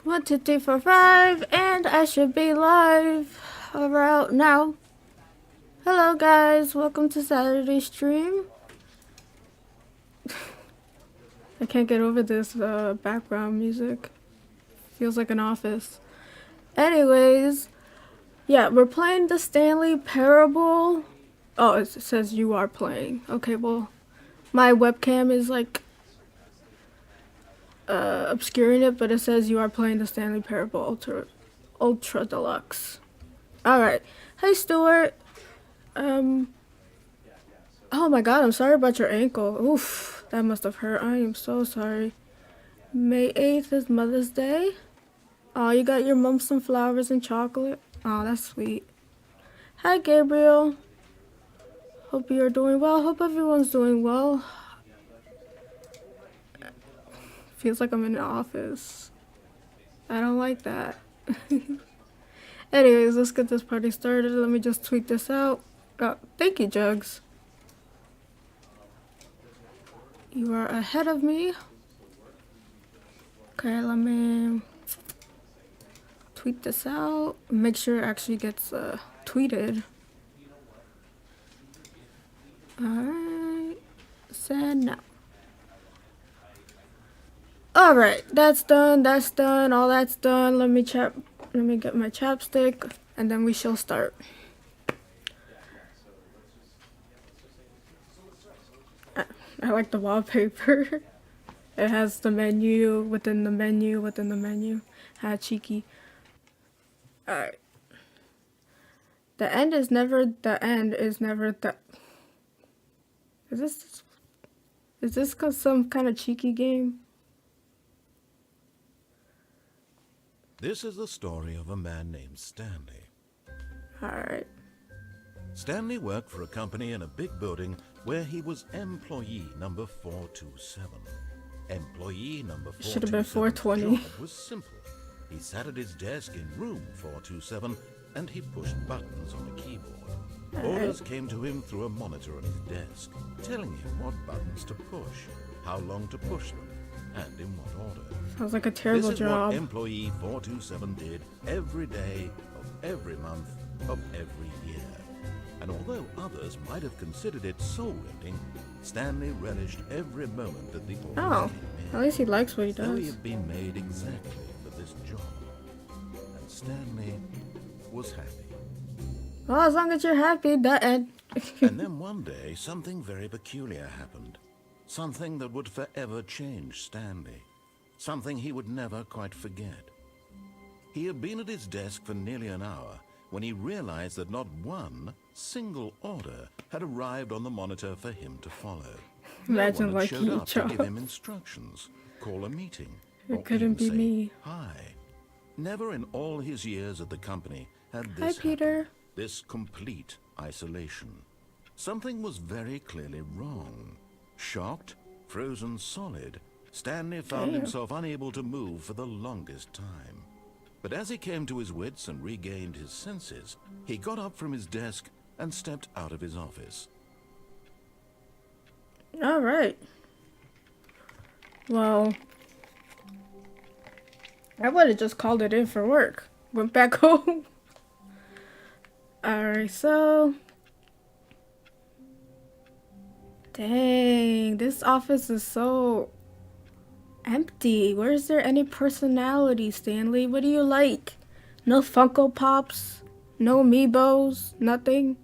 1, 2, 3, 4, 5, and I should be live about now. Hello guys, welcome to Saturday stream. I can't get over this background music. Feels like an office. Anyways, yeah, we're playing the Stanley Parable. Oh, it says you are playing. Okay, well, my webcam is like obscuring it, but it says you are playing the Stanley Parable Ultra Deluxe. Alright. Hey, Stuart. Oh my god, I'm sorry about your ankle. Oof, that must have hurt. I am so sorry. May 8th is Mother's Day. Oh, you got your mom some flowers and chocolate? Oh, that's sweet. Hi, Gabriel. Hope you're doing well. Hope everyone's doing well. Feels like I'm in the office. I don't like that. Anyways, let's get this party started. Let me just tweak this out. Oh, thank you, Jugs. You are ahead of me. Okay, let me tweet this out. Make sure it actually gets tweeted. Alright. Send now. Alright, that's done. That's done. All that's done. Let me get my chapstick and then we shall start. I like the wallpaper. It has the menu within the menu within the menu. Ha, cheeky. Alright. The end is never the end is never the... Is this some kind of cheeky game? This is the story of a man named Stanley. Alright. Stanley worked for a company in a big building where he was employee number 427. Employee number 427 should have been 420. job was simple. He sat at his desk in room 427 and he pushed buttons on a keyboard. Orders came to him through a monitor on his desk, telling him what buttons to push, how long to push them, and in what order. Sounds like a terrible This is job. what employee 427 did every day of every month of every year. And although others might have considered it soul-rending, Stanley relished every moment that the orders Oh, came at in. least he likes what he Though he does. had been made exactly for this job. And Stanley was happy. Well, as long as you're happy, that end. And then one day, something very peculiar happened. Something that would forever change Stanley. Something he would never quite forget. He had been at his desk for nearly an hour when he realized that not one single order had arrived on the monitor for him to follow. Imagine no one like had showed up each to give job. him instructions, call a meeting, It or couldn't even be say me. hi. Never in all his years at the company had Hi, this Peter. happened. This complete isolation. Something was very clearly wrong. Shocked, frozen solid, Stanley found Damn. himself unable to move for the longest time. But as he came to his wits and regained his senses, he got up from his desk and stepped out of his office. Alright. Well, I would have just called it in for work. Went back home. Alright, so... Dang, this office is so empty. Where is there any personality, Stanley? What do you like? No Funko Pops? No Amiibos? Nothing?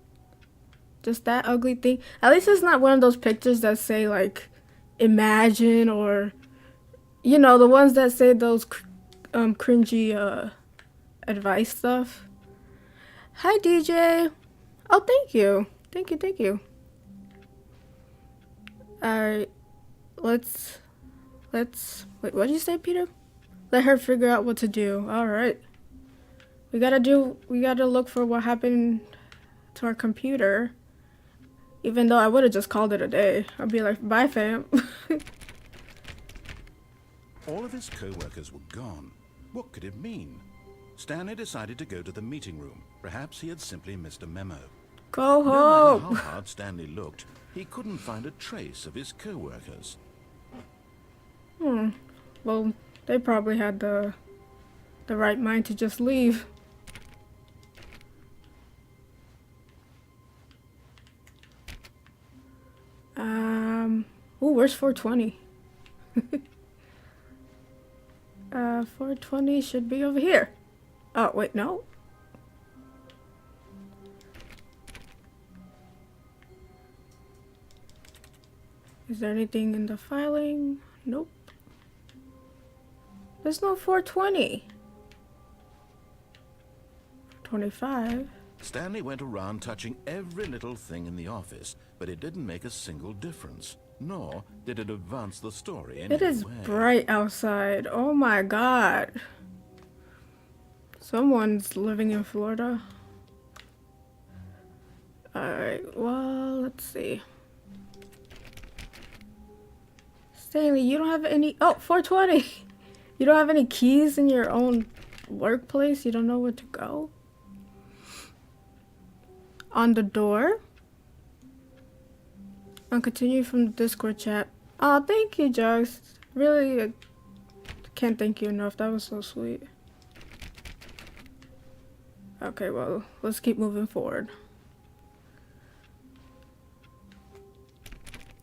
Just that ugly thing? At least it's not one of those pictures that say, like, imagine or... You know, the ones that say those cringy advice stuff. Hi, DJ. Oh, thank you. Thank you. Alright. Let's... Wait, what did you say, Peter? Let her figure out what to do. Alright. We gotta look for what happened to our computer. Even though I would have just called it a day. I'd be like, bye, fam. All of his co-workers were gone. What could it mean? Stanley decided to go to the meeting room. Perhaps he had simply missed a memo. Go No matter home. how hard Stanley looked, he couldn't find a trace of his co-workers. Well, they probably had the the right mind to just leave. Ooh, where's 420? 420 should be over here. Oh, wait, no. Is there anything in the filing? Nope. There's no 420. 25. Stanley went around touching every little thing in the office, but it didn't make a single difference, nor did it advance the story in It any is way. bright outside. Oh my god. Someone's living in Florida. Alright, well, let's see. Stanley, you don't have any... Oh, 420! You don't have any keys in your own workplace? You don't know where to go? On the door? I'll continue from the Discord chat. Oh, thank you, Jugs. Really, I can't thank you enough. That was so sweet. Okay, well, let's keep moving forward.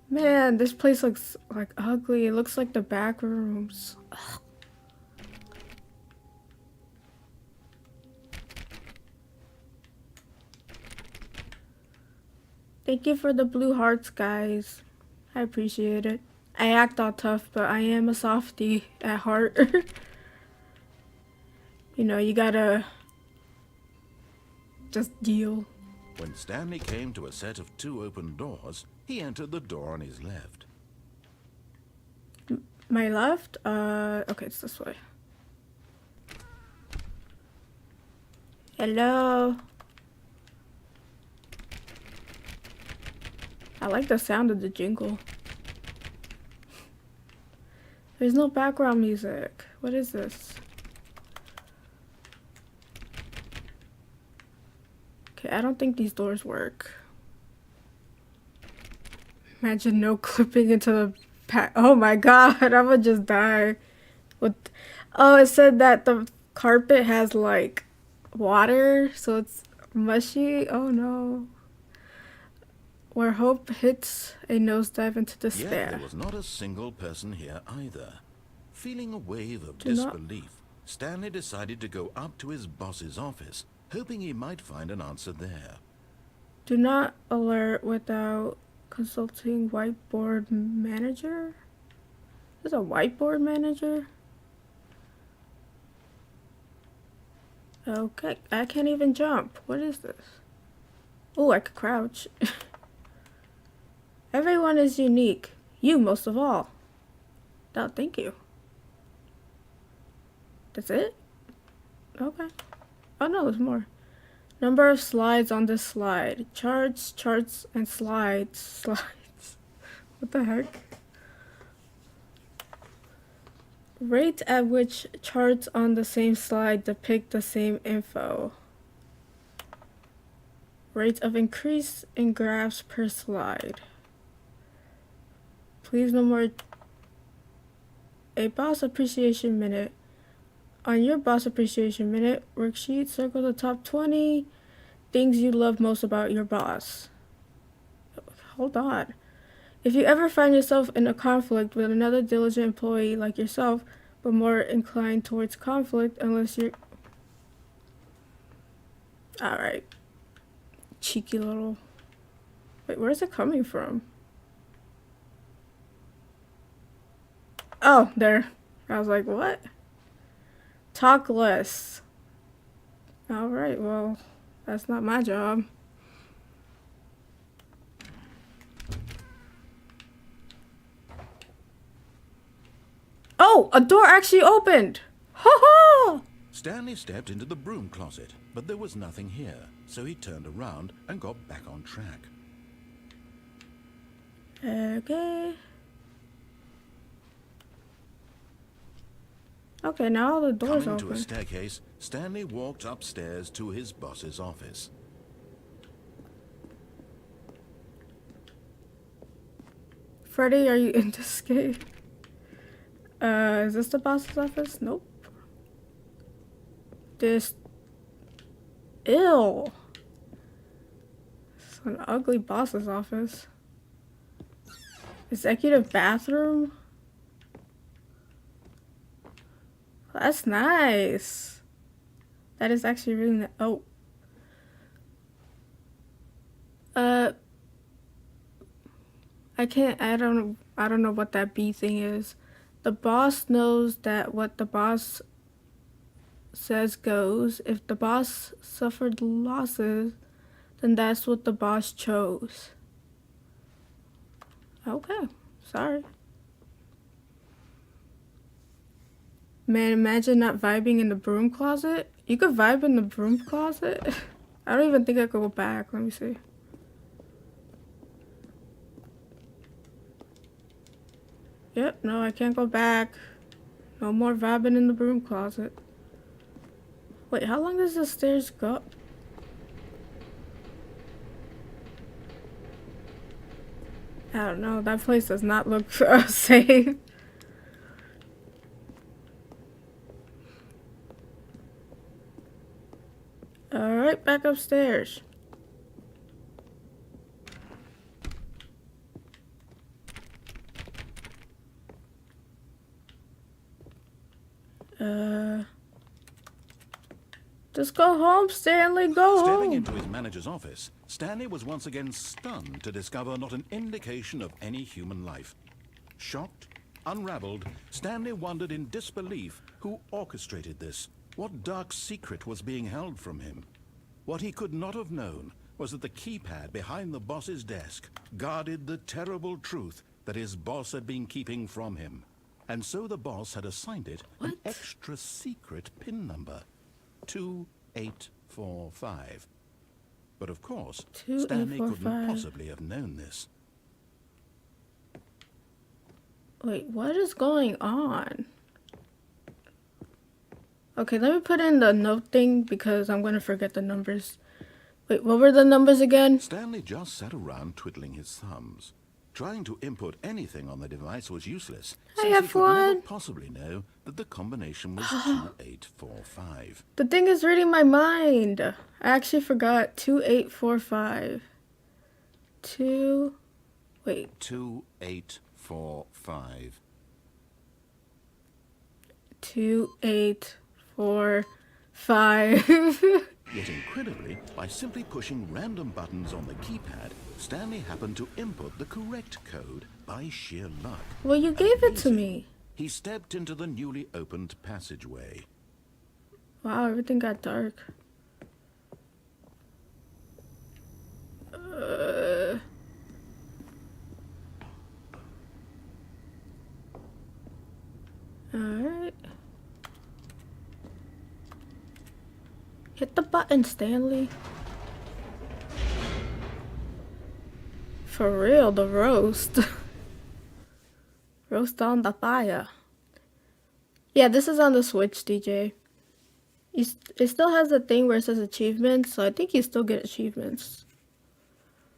Man, this place looks like ugly. It looks like the back rooms. Ugh. Thank you for the blue hearts, guys. I appreciate it. I act all tough, but I am a softie at heart. You know, you gotta just deal. When Stanley came to a set of 2 open doors, he entered the door on his left. My left? Okay, it's this way. Hello? I like the sound of the jingle. There's no background music. What is this? Okay, I don't think these doors work. Imagine no clipping into the pack. Oh my god, I would just die. What? Oh, it said that the carpet has like water, so it's mushy. Oh no. Where hope hits a nosedive into Yet despair. there was not a single person here either. Feeling a wave of Do not- disbelief, Stanley decided to go up to his boss's office, hoping he might find an answer there. Do not alert without consulting whiteboard manager? There's a whiteboard manager? Okay, I can't even jump. What is this? Oh, I could crouch. Everyone is unique. You most of all. Oh, thank you. That's it? Okay. Oh no, there's more. Number of slides on this slide. Charts, charts, and slides. Slides. What the heck? Rate at which charts on the same slide depict the same info. Rate of increase in graphs per slide. Please no more. A boss appreciation minute. On your boss appreciation minute worksheet, circle the top 20 things you love most about your boss. Hold on. If you ever find yourself in a conflict with another diligent employee like yourself, but more inclined towards conflict unless you're... Alright. Cheeky little... Wait, where's it coming from? Oh, there. I was like, what? Talk less. Alright, well, that's not my job. Oh, a door actually opened! Ha ha! Stanley stepped into the broom closet, but there was nothing here, so he turned around and got back on track. Okay. Okay, now all the doors Coming to open. a staircase, Stanley walked upstairs to his boss's office. Freddy, are you in this game? Is this the boss's office? Nope. This ill. It's an ugly boss's office. Executive bathroom? That's nice. That is actually really nice. Oh. I don't know what that B thing is. The boss knows that what the boss says goes. If the boss suffered losses, then that's what the boss chose. Okay, sorry. Man, imagine not vibing in the broom closet. You could vibe in the broom closet? I don't even think I could go back. Let me see. Yep, no, I can't go back. No more vibing in the broom closet. Wait, how long does the stairs go? I don't know. That place does not look safe. Alright, back upstairs. Just go home, Stanley, go Stepping home. into his manager's office, Stanley was once again stunned to discover not an indication of any human life. Shocked, unraveled, Stanley wondered in disbelief who orchestrated this. What dark secret was being held from him? What he could not have known was that the keypad behind the boss's desk guarded the terrible truth that his boss had been keeping from him. And so the boss had assigned it an extra secret PIN number. 2845. But of course, Stanley couldn't possibly have known this. Wait, what is going on? Okay, let me put in the note thing because I'm going to forget the numbers. Wait, what were the numbers again? Stanley just sat around twiddling his thumbs. Trying to input anything on the device was useless, since he could never possibly know that the combination was 2845. The thing is reading my mind. I actually forgot 2845. 2845. 2845. Yet incredibly, by simply pushing random buttons on the keypad, Stanley happened to input the correct code by sheer luck. Well, you gave it to me. He stepped into the newly opened passageway. Wow, everything got dark. Alright. Hit the button, Stanley. For real, the roast. Roast on the fire. Yeah, this is on the Switch, DJ. It still has the thing where it says achievements, so I think you still get achievements.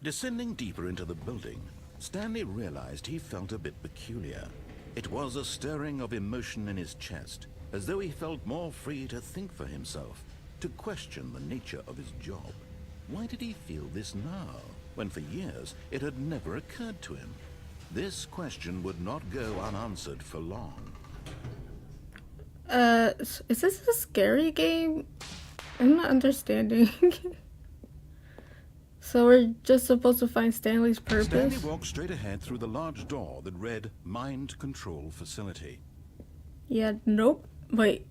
Descending deeper into the building, Stanley realized he felt a bit peculiar. It was a stirring of emotion in his chest, as though he felt more free to think for himself, to question the nature of his job. Why did he feel this now, when for years it had never occurred to him? This question would not go unanswered for long. Is this a scary game? I'm not understanding. So we're just supposed to find Stanley's purpose? Stanley walked straight ahead through the large door that read Mind Control Facility. Yeah, nope. Wait.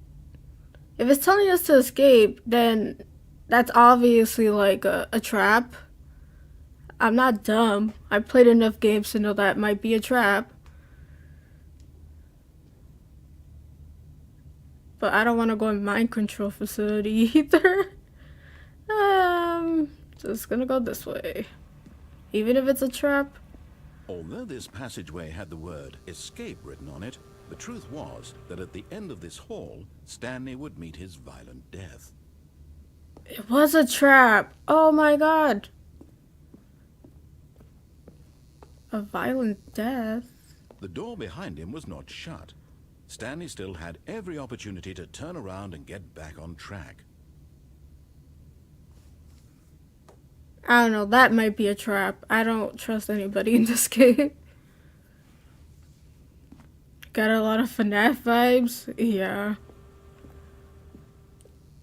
If it's telling us to escape, then that's obviously like a trap. I'm not dumb. I played enough games to know that might be a trap. But I don't want to go in mind control facility either. Just gonna go this way. Even if it's a trap. Although this passageway had the word escape written on it, the truth was that at the end of this hall, Stanley would meet his violent death. It was a trap. Oh my god. A violent death? The door behind him was not shut. Stanley still had every opportunity to turn around and get back on track. I don't know, that might be a trap. I don't trust anybody in this game. Got a lot of FNAF vibes. Yeah.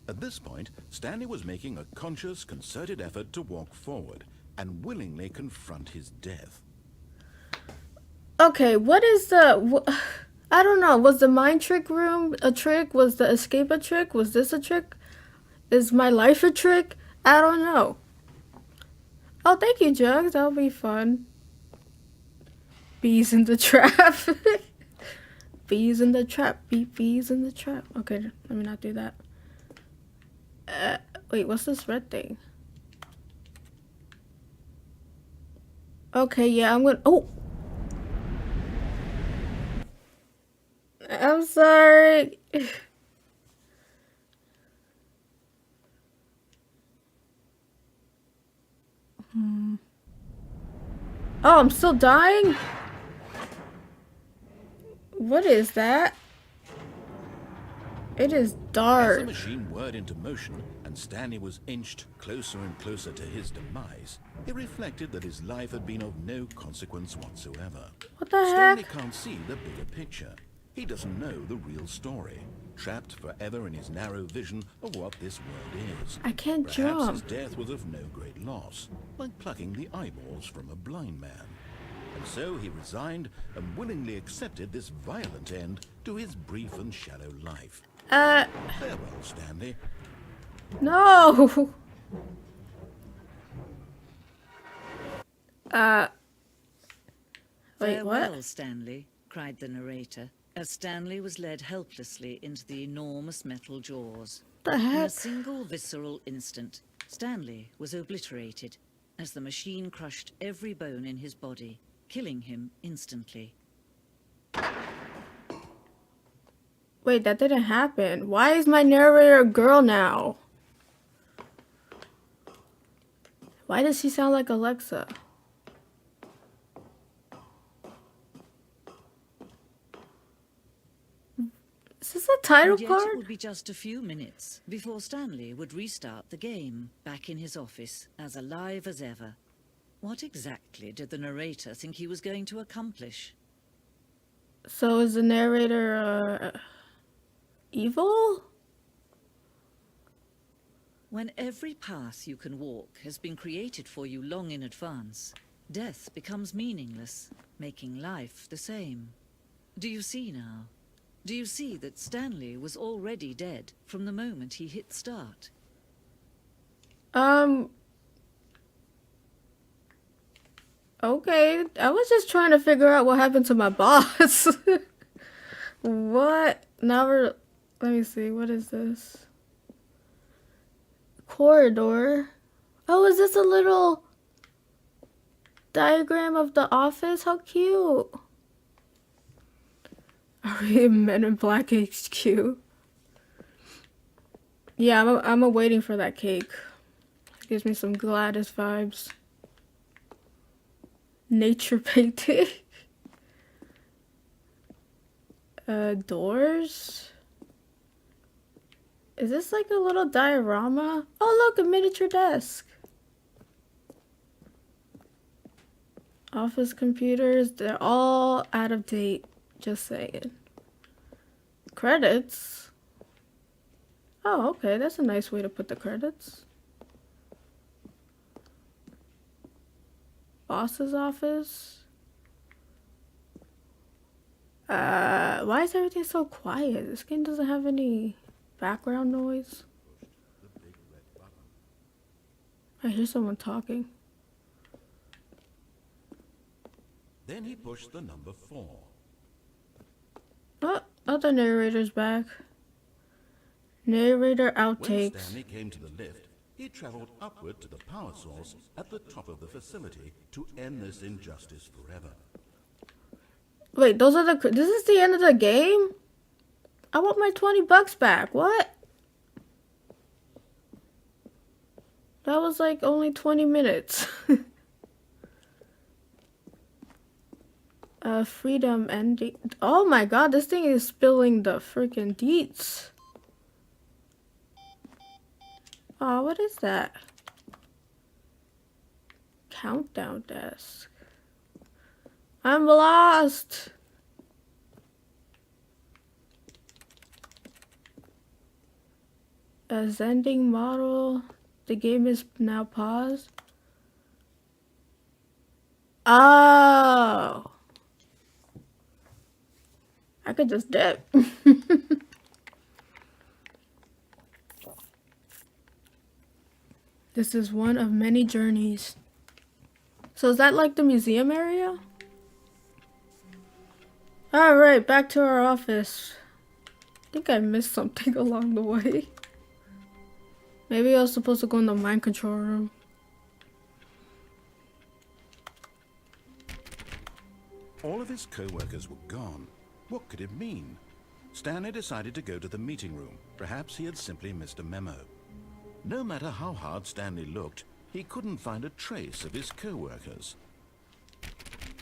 At this point, Stanley was making a conscious, concerted effort to walk forward and willingly confront his death. Okay, what is the... I don't know. Was the mind trick room a trick? Was the escape a trick? Was this a trick? Is my life a trick? I don't know. Oh, thank you, Jugs. That'll be fun. Bees in the trap. Bees in the trap. Bees in the trap. Okay, let me not do that. Wait, what's this red thing? Okay, yeah, I'm gonna... Oh! I'm sorry. Oh, I'm still dying? What is that? It is As dark. the machine whirred into motion and Stanley was inched closer and closer to his demise, it reflected that his life had been of no consequence whatsoever. What the Stanley heck? can't see the bigger picture. He doesn't know the real story, trapped forever in his narrow vision of what this world is. I can't Perhaps his jump. death was of no great loss, like plucking the eyeballs from a blind man. And so he resigned and willingly accepted this violent end to his brief and shallow life. Farewell, Stanley. No! Wait, Farewell, what? Stanley, cried the narrator, as Stanley was led helplessly into the enormous metal jaws. The In a heck? single visceral instant, Stanley was obliterated as the machine crushed every bone in his body, killing him instantly. Wait, that didn't happen. Why is my narrator a girl now? Why does she sound like Alexa? Is this a title And yet it card? would be just a few minutes before Stanley would restart the game, back in his office, as alive as ever. What exactly did the narrator think he was going to accomplish? So is the narrator, evil? When every path you can walk has been created for you long in advance, death becomes meaningless, making life the same. Do you see now? Do you see that Stanley was already dead from the moment he hit start? Okay. I was just trying to figure out what happened to my boss. What? Now we're... Let me see. What is this? Corridor. Oh, is this a little diagram of the office? How cute. Are we in Men in Black HQ? Yeah, I'm waiting for that cake. Gives me some Gladys vibes. Nature painting. Doors? Is this like a little diorama? Oh, look, a miniature desk. Office computers, they're all out of date. Just saying. Credits? Oh, okay, that's a nice way to put the credits. Boss's office? Why is everything so quiet? This game doesn't have any background noise. I hear someone talking. Then he pushed the number 4. Oh, other narrator's back. Narrator When outtakes. Stanley came to the lift, he traveled upward to the power source at the top of the facility to end this injustice forever. Wait, those are the... This is the end of the game? I want my $20 back. What? That was like only 20 minutes. Freedom ending. Oh my god, this thing is spilling the freaking deets. Oh, what is that? Countdown desk. I'm lost. As ending model. The game is now paused. Oh. I could just dip. This is one of many journeys. So is that like the museum area? Alright, back to our office. I think I missed something along the way. Maybe I was supposed to go in the mind control room. All of his co-workers were gone. What could it mean? Stanley decided to go to the meeting room. Perhaps he had simply missed a memo. No matter how hard Stanley looked, he couldn't find a trace of his co-workers.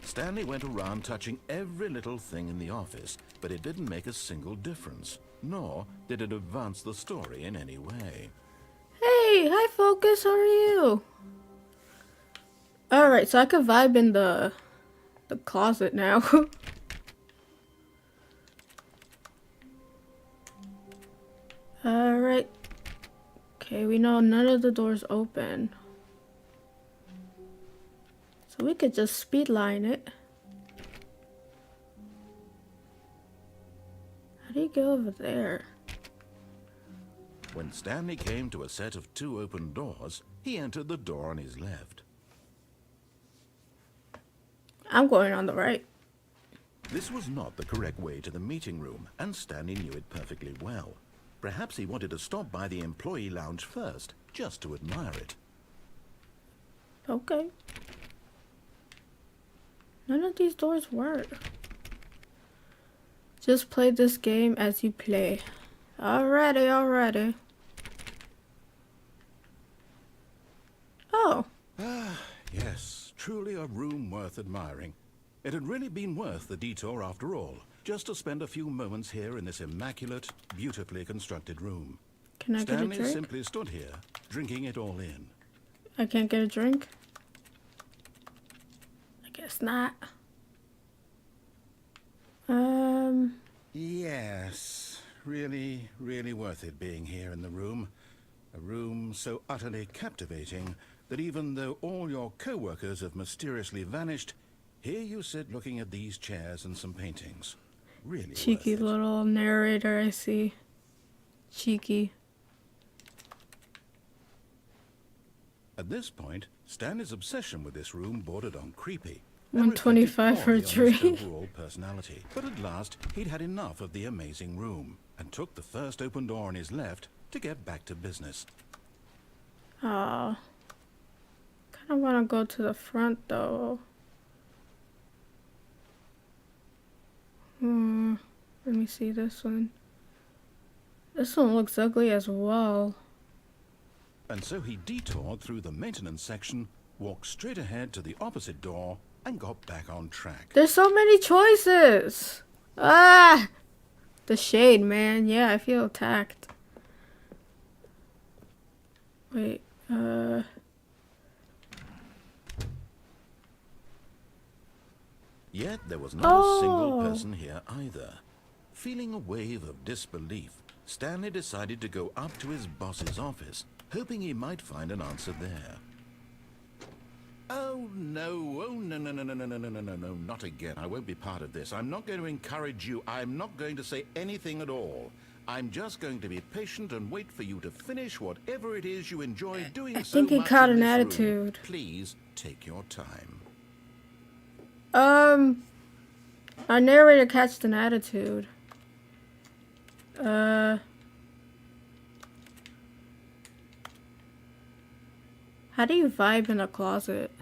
Stanley went around touching every little thing in the office, but it didn't make a single difference, nor did it advance the story in any way. Hey, hi Focus, how are you? Alright, so I could vibe in the closet now. Alright. Okay, we know none of the doors open. So we could just speedline it. How do you go over there? When Stanley came to a set of 2 open doors, he entered the door on his left. I'm going on the right. This was not the correct way to the meeting room, and Stanley knew it perfectly well. Perhaps he wanted to stop by the employee lounge first, just to admire it. Okay. None of these doors work. Just play this game as you play. Alrighty. Oh. Yes, truly a room worth admiring. It had really been worth the detour after all, just to spend a few moments here in this immaculate, beautifully constructed room. Can I get a Stanley drink? simply stood here, drinking it all in. I can't get a drink? I guess not. Yes, really worth it being here in the room. A room so utterly captivating that even though all your co-workers have mysteriously vanished, here you sit looking at these chairs and some paintings. Really Cheeky worth it. little narrator, I see. Cheeky. At this point, Stanley's obsession with this room bordered on creepy. 125 for a drink. Overall personality. But at last, he'd had enough of the amazing room and took the first open door on his left to get back to business. Oh. Kinda wanna go to the front though. Let me see this one. This one looks ugly as well. And so he detoured through the maintenance section, walked straight ahead to the opposite door, and got back on track. There's so many choices! Ah! The shade, man. Yeah, I feel attacked. Wait, Yet there was not a single Oh. person here either. Feeling a wave of disbelief, Stanley decided to go up to his boss's office, hoping he might find an answer there. Oh no, no, not again. I won't be part of this. I'm not going to encourage you. I'm not going to say anything at all. I'm just going to be patient and wait for you to finish whatever it is you enjoy doing so much think he caught in an this room. attitude. Please take your time. our narrator catched an attitude. How do you vibe in a closet?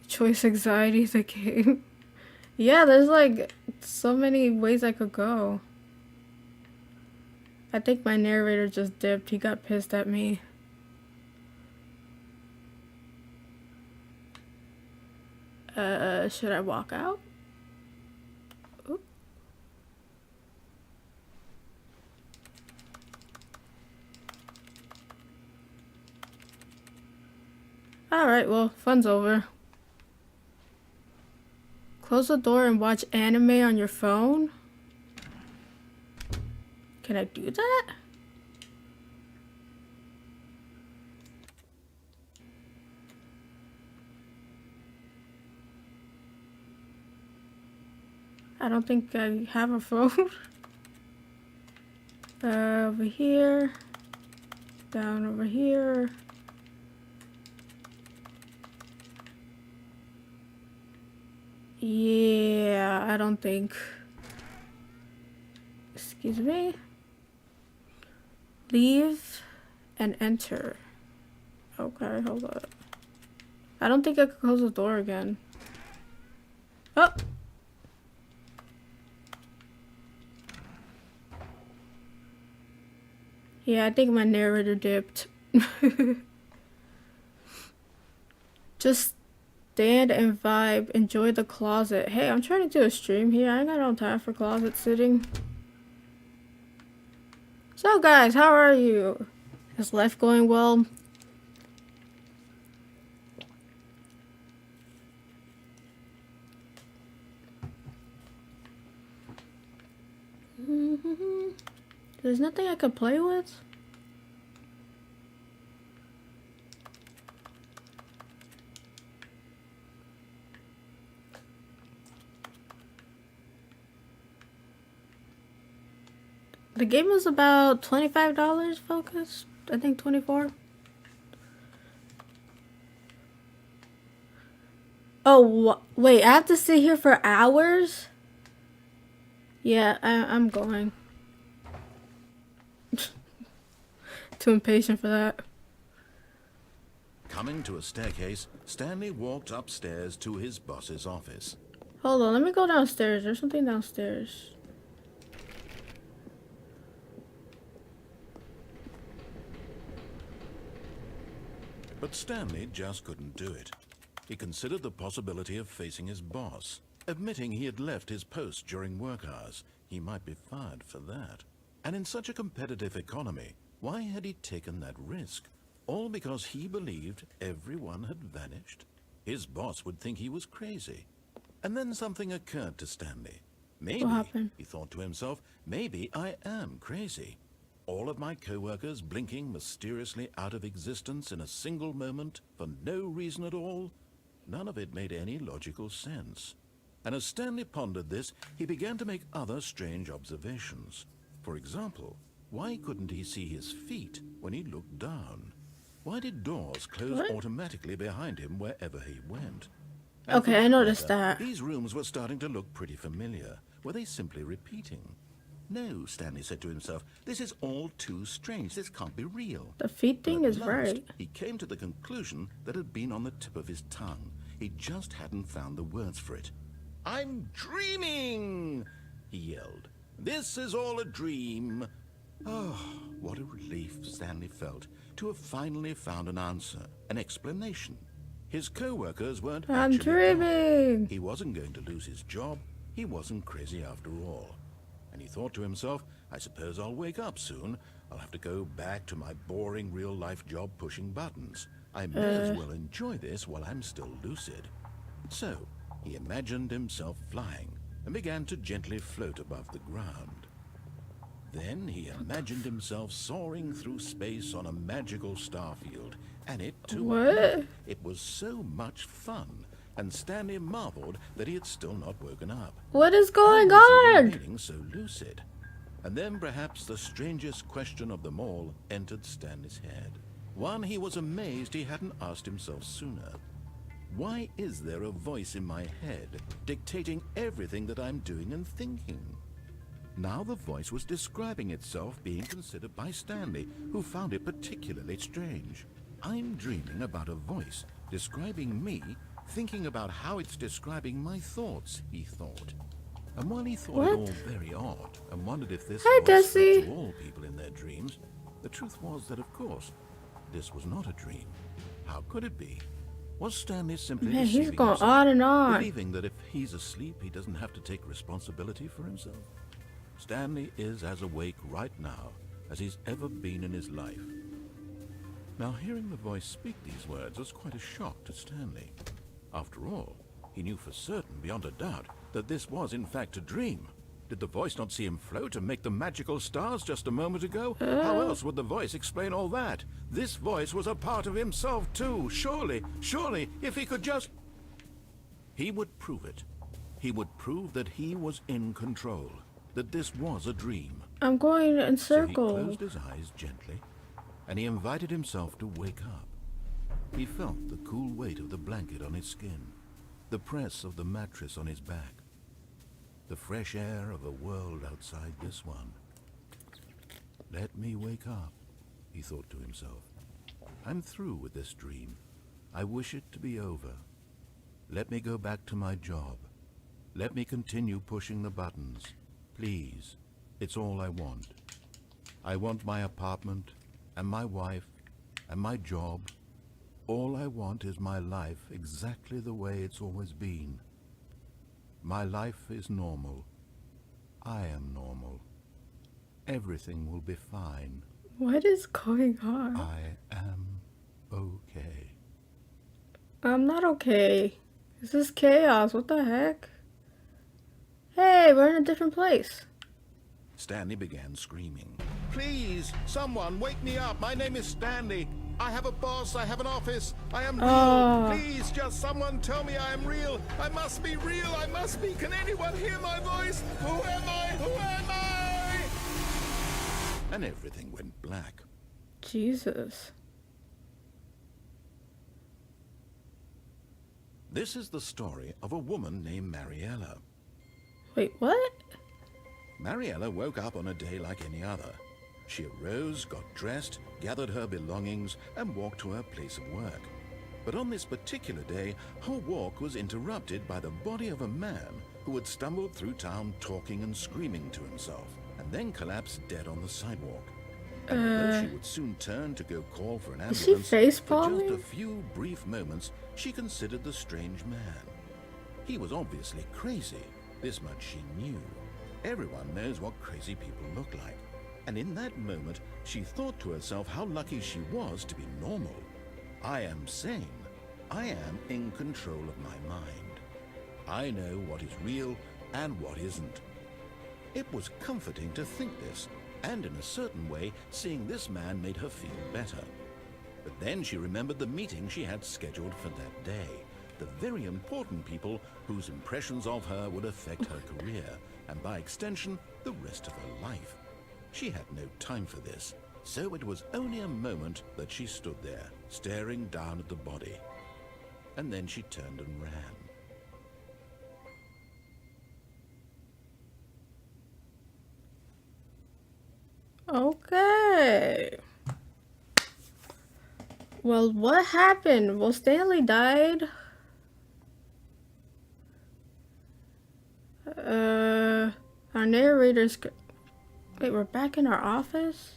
Choice anxiety is a game. Yeah, there's like so many ways I could go. I think my narrator just dipped. He got pissed at me. Should I walk out? Oop. Alright, well, fun's over. Close the door and watch anime on your phone? Can I do that? I don't think I have a phone. Over here. Down over here. Yeah, I don't think. Excuse me. Leave and enter. Okay, hold on. I don't think I could close the door again. Oh! Yeah, I think my narrator dipped. Just stand and vibe. Enjoy the closet. Hey, I'm trying to do a stream here. I ain't got no time for closet sitting. So guys, how are you? Is life going well? There's nothing I can play with? The game was about $25 focused. I think 24. Oh, wait, I have to sit here for hours? Yeah, I'm going. Too impatient for that. Coming to a staircase, Stanley walked upstairs to his boss's office. Hold on, let me go downstairs. There's something downstairs. But Stanley just couldn't do it. He considered the possibility of facing his boss. Admitting he had left his post during work hours, he might be fired for that. And in such a competitive economy, why had he taken that risk? All because he believed everyone had vanished? His boss would think he was crazy. And then something occurred to Stanley. Maybe, he thought to himself, maybe I am crazy. All of my co-workers blinking mysteriously out of existence in a single moment for no reason at all? None of it made any logical sense. And as Stanley pondered this, he began to make other strange observations. For example, why couldn't he see his feet when he looked down? Why did doors close automatically behind him wherever he went? And okay, I noticed that. These rooms were starting to look pretty familiar. Were they simply repeating? No, Stanley said to himself, this is all too strange. This can't be real. The feet thing is right. He came to the conclusion that had been on the tip of his tongue. He just hadn't found the words for it. I'm dreaming, he yelled. This is all a dream. Oh, what a relief Stanley felt to have finally found an answer, an explanation. His co-workers weren't I'm dreaming. Gone. He wasn't going to lose his job. He wasn't crazy after all. And he thought to himself, I suppose I'll wake up soon. I'll have to go back to my boring real-life job pushing buttons. I may as well enjoy this while I'm still lucid. So, he imagined himself flying and began to gently float above the ground. Then he imagined himself soaring through space on a magical starfield, and it too. It was so much fun, and Stanley marveled that he had still not woken up. What is going How was he on? remaining so lucid? And then perhaps the strangest question of them all entered Stanley's head. One he was amazed he hadn't asked himself sooner. Why is there a voice in my head dictating everything that I'm doing and thinking? Now the voice was describing itself being considered by Stanley, who found it particularly strange. I'm dreaming about a voice describing me, thinking about how it's describing my thoughts, he thought. And while he thought it all very odd and wondered if this voice spoke to all people in their dreams, the truth was that, of course, this was not a dream. How could it be? Was Stanley simply Man, he's deceiving going himself, on and on. believing that if he's asleep, he doesn't have to take responsibility for himself? Stanley is as awake right now as he's ever been in his life. Now, hearing the voice speak these words was quite a shock to Stanley. After all, he knew for certain, beyond a doubt, that this was in fact a dream. Did the voice not see him float and make the magical stars just a moment ago? How else would the voice explain all that? This voice was a part of himself too. Surely, if he could just... He would prove it. He would prove that he was in control, that this was a dream. I'm going in So he circles. closed his eyes gently, and he invited himself to wake up. He felt the cool weight of the blanket on his skin, the press of the mattress on his back, the fresh air of a world outside this one. Let me wake up, he thought to himself. I'm through with this dream. I wish it to be over. Let me go back to my job. Let me continue pushing the buttons. Please, it's all I want. I want my apartment, and my wife, and my job. All I want is my life exactly the way it's always been. My life is normal. I am normal. Everything will be fine. What is going on? I am okay. I'm not okay. This is chaos. What the heck? Hey, we're in a different place. Stanley began screaming. Please, someone, wake me up. My name is Stanley. I have a boss. I have an office. I am real. Please, just someone tell me I am real. I must be real. I must be. Can anyone hear my voice? Who am I? Who am I? And everything went black. Jesus. This is the story of a woman named Mariella. Wait, what? Mariella woke up on a day like any other. She arose, got dressed, gathered her belongings, and walked to her place of work. But on this particular day, her walk was interrupted by the body of a man who had stumbled through town talking and screaming to himself, and then collapsed dead on the sidewalk. And although she would soon turn to go call for an Is she ambulance, face for just palming? a few brief moments, she considered the strange man. He was obviously crazy. This much she knew. Everyone knows what crazy people look like. And in that moment, she thought to herself how lucky she was to be normal. I am sane. I am in control of my mind. I know what is real and what isn't. It was comforting to think this, and in a certain way, seeing this man made her feel better. But then she remembered the meeting she had scheduled for that day, the very important people whose impressions of her would affect her career, and by extension, the rest of her life. She had no time for this, so it was only a moment that she stood there, staring down at the body. And then she turned and ran. Okay. Well, what happened? Well, Stanley died. Our narrator's... Wait, we're back in our office?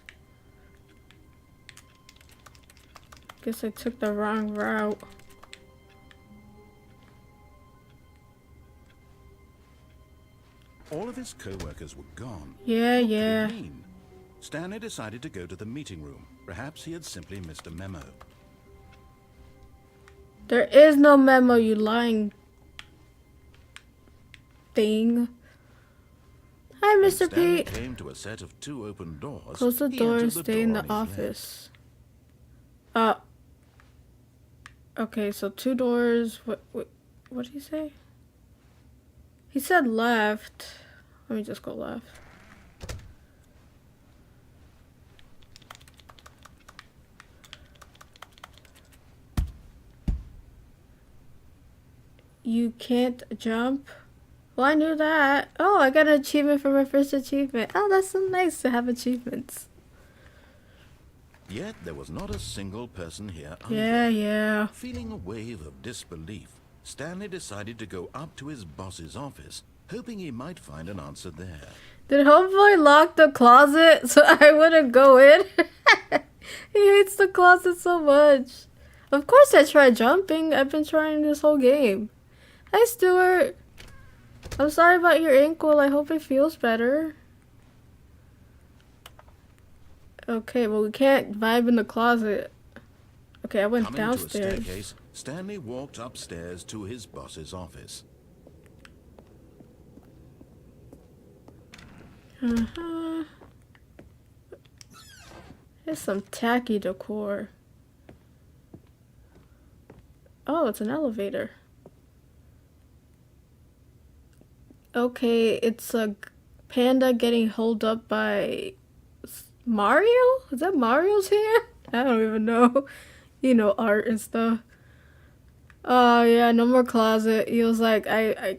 Guess I took the wrong route. All of his co-workers were gone. Yeah, What could it yeah. mean? Stanley decided to go to the meeting room. Perhaps he had simply missed a memo. There is no memo, you lying thing. Hi, When Mr. Stanley Pete. came to a set of 2 open doors. Close the he door entered and the stay in door the on his left. office. Okay, so 2 doors. What did he say? He said left. Let me just go left. You can't jump? Well, I knew that. Oh, I got an achievement for my first achievement. Oh, that's so nice to have achievements. Yet there was not a single person here either. Yeah. Feeling a wave of disbelief, Stanley decided to go up to his boss's office, hoping he might find an answer there. Did Homeboy lock the closet so I wouldn't go in? He hates the closet so much. Of course I tried jumping. I've been trying this whole game. Hi, Stuart. I'm sorry about your ankle. I hope it feels better. Okay, well, we can't vibe in the closet. Okay, I went Coming downstairs. to a staircase, Stanley walked upstairs to his boss's office. There's some tacky decor. Oh, it's an elevator. Okay, it's a panda getting held up by Mario? Is that Mario's hair? I don't even know. You know, art and stuff. Oh yeah, no more closet. He was like, I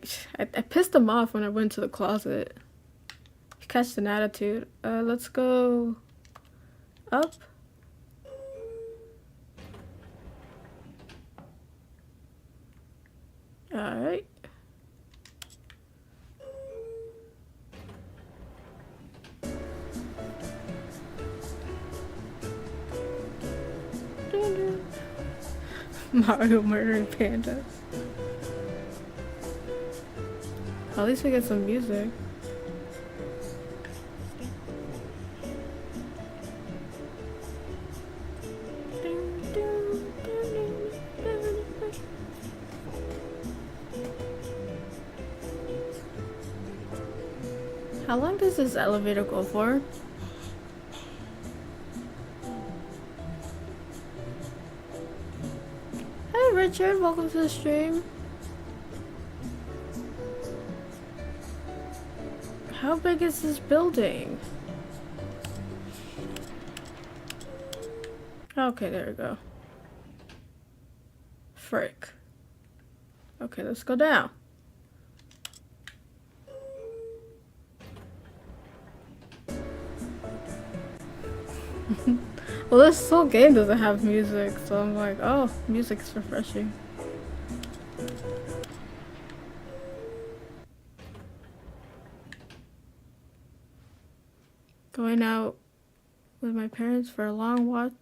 pissed him off when I went to the closet. He catched an attitude. Let's go up. Alright. Mario murdering pandas. At least we get some music. How long does this elevator go for? Hey Richard, welcome to the stream. How big is this building? Okay, there we go. Frick. Okay, let's go down. Well, this whole game doesn't have music, so I'm like, oh, music's refreshing. Going out with my parents for a long walk.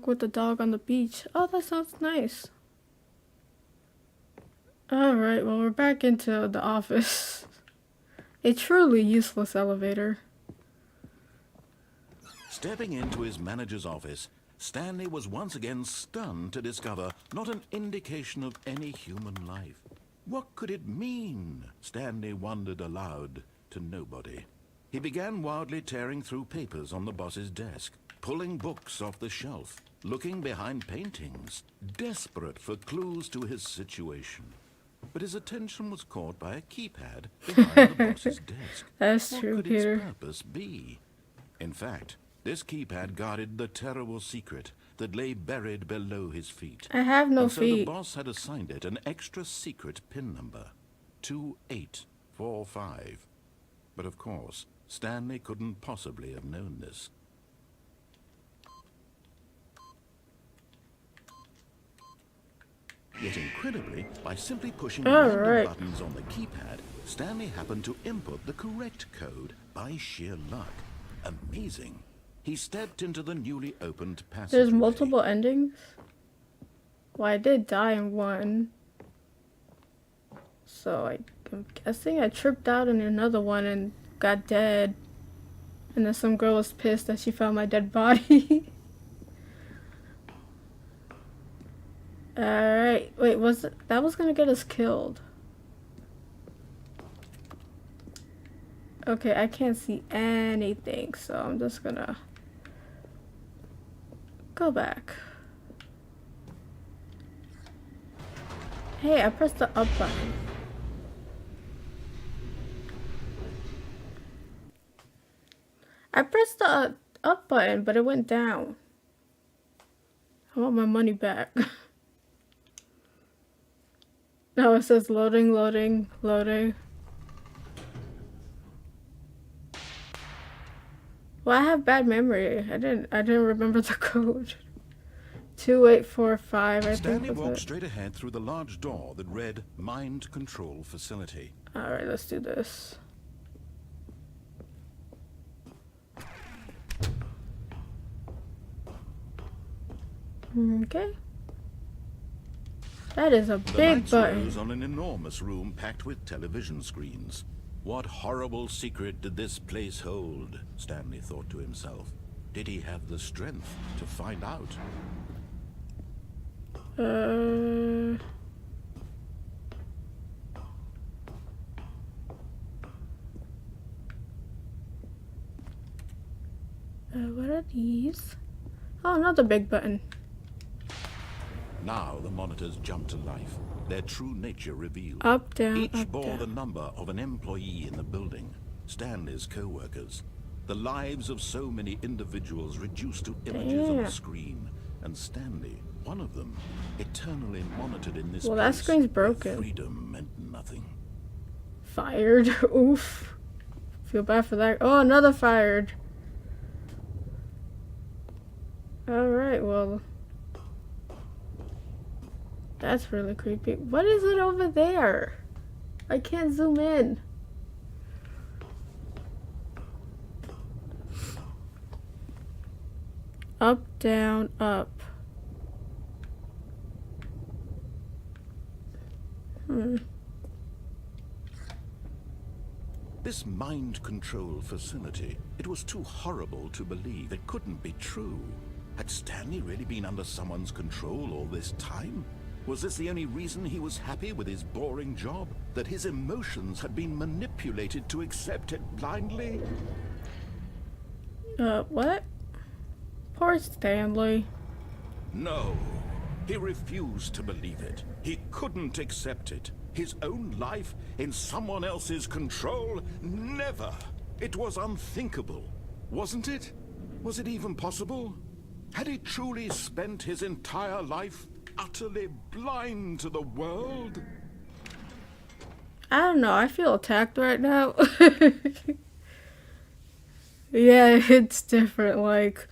With the dog on the beach. Oh, that sounds nice. Alright, well, we're back into the office. A truly useless elevator. Stepping into his manager's office, Stanley was once again stunned to discover not an indication of any human life. What could it mean? Stanley wondered aloud to nobody. He began wildly tearing through papers on the boss's desk, pulling books off the shelf, looking behind paintings, desperate for clues to his situation. But his attention was caught by a keypad behind the boss's desk. That's What true, could Peter. its purpose be? In fact, this keypad guarded the terrible secret that lay buried below his feet. I have no And so the feet. boss had assigned it an extra secret PIN number, 2845. But of course, Stanley couldn't possibly have known this. Yet incredibly, by simply pushing random buttons on the keypad, Stanley happened to input the correct code by sheer luck. Amazing. He stepped into the newly opened passageway. There's multiple endings? Well, I did die in one. So I'm guessing I tripped out in another one and got dead. And then some girl was pissed that she found my dead body. Alright, wait, that was gonna get us killed. Okay, I can't see anything, so I'm just gonna go back. Hey, I pressed the up button. I pressed the up button, but it went down. I want my money back. Now it says loading, loading, loading. Well, I have bad memory. I didn't remember the code. 2845, I think Stanley was walked it. straight ahead through the large door that read Mind Control Facility. Alright, let's do this. Okay. That is a The big lights button. rose on an enormous room packed with television screens. What horrible secret did this place hold? Stanley thought to himself. Did he have the strength to find out? What are these? Oh, another big button. Now the monitors jumped to life, their true nature revealed. Up, down, Each up, bore down. the number of an employee in the building, Stanley's co-workers. The lives of so many individuals reduced to images on Damn. a screen, and Stanley, one of them, eternally monitored in this Well, that place screen's where broken. freedom meant nothing. Fired. Oof. Feel bad for that. Oh, another fired. Alright, well. That's really creepy. What is it over there? I can't zoom in. Up, down, up. This mind control facility, it was too horrible to believe. It couldn't be true. Had Stanley really been under someone's control all this time? Was this the only reason he was happy with his boring job? That his emotions had been manipulated to accept it blindly? What? Poor Stanley. No. He refused to believe it. He couldn't accept it. His own life in someone else's control? Never. It was unthinkable. Wasn't it? Was it even possible? Had he truly spent his entire life utterly blind to the world? I don't know. I feel attacked right now. Yeah, it's different. Like,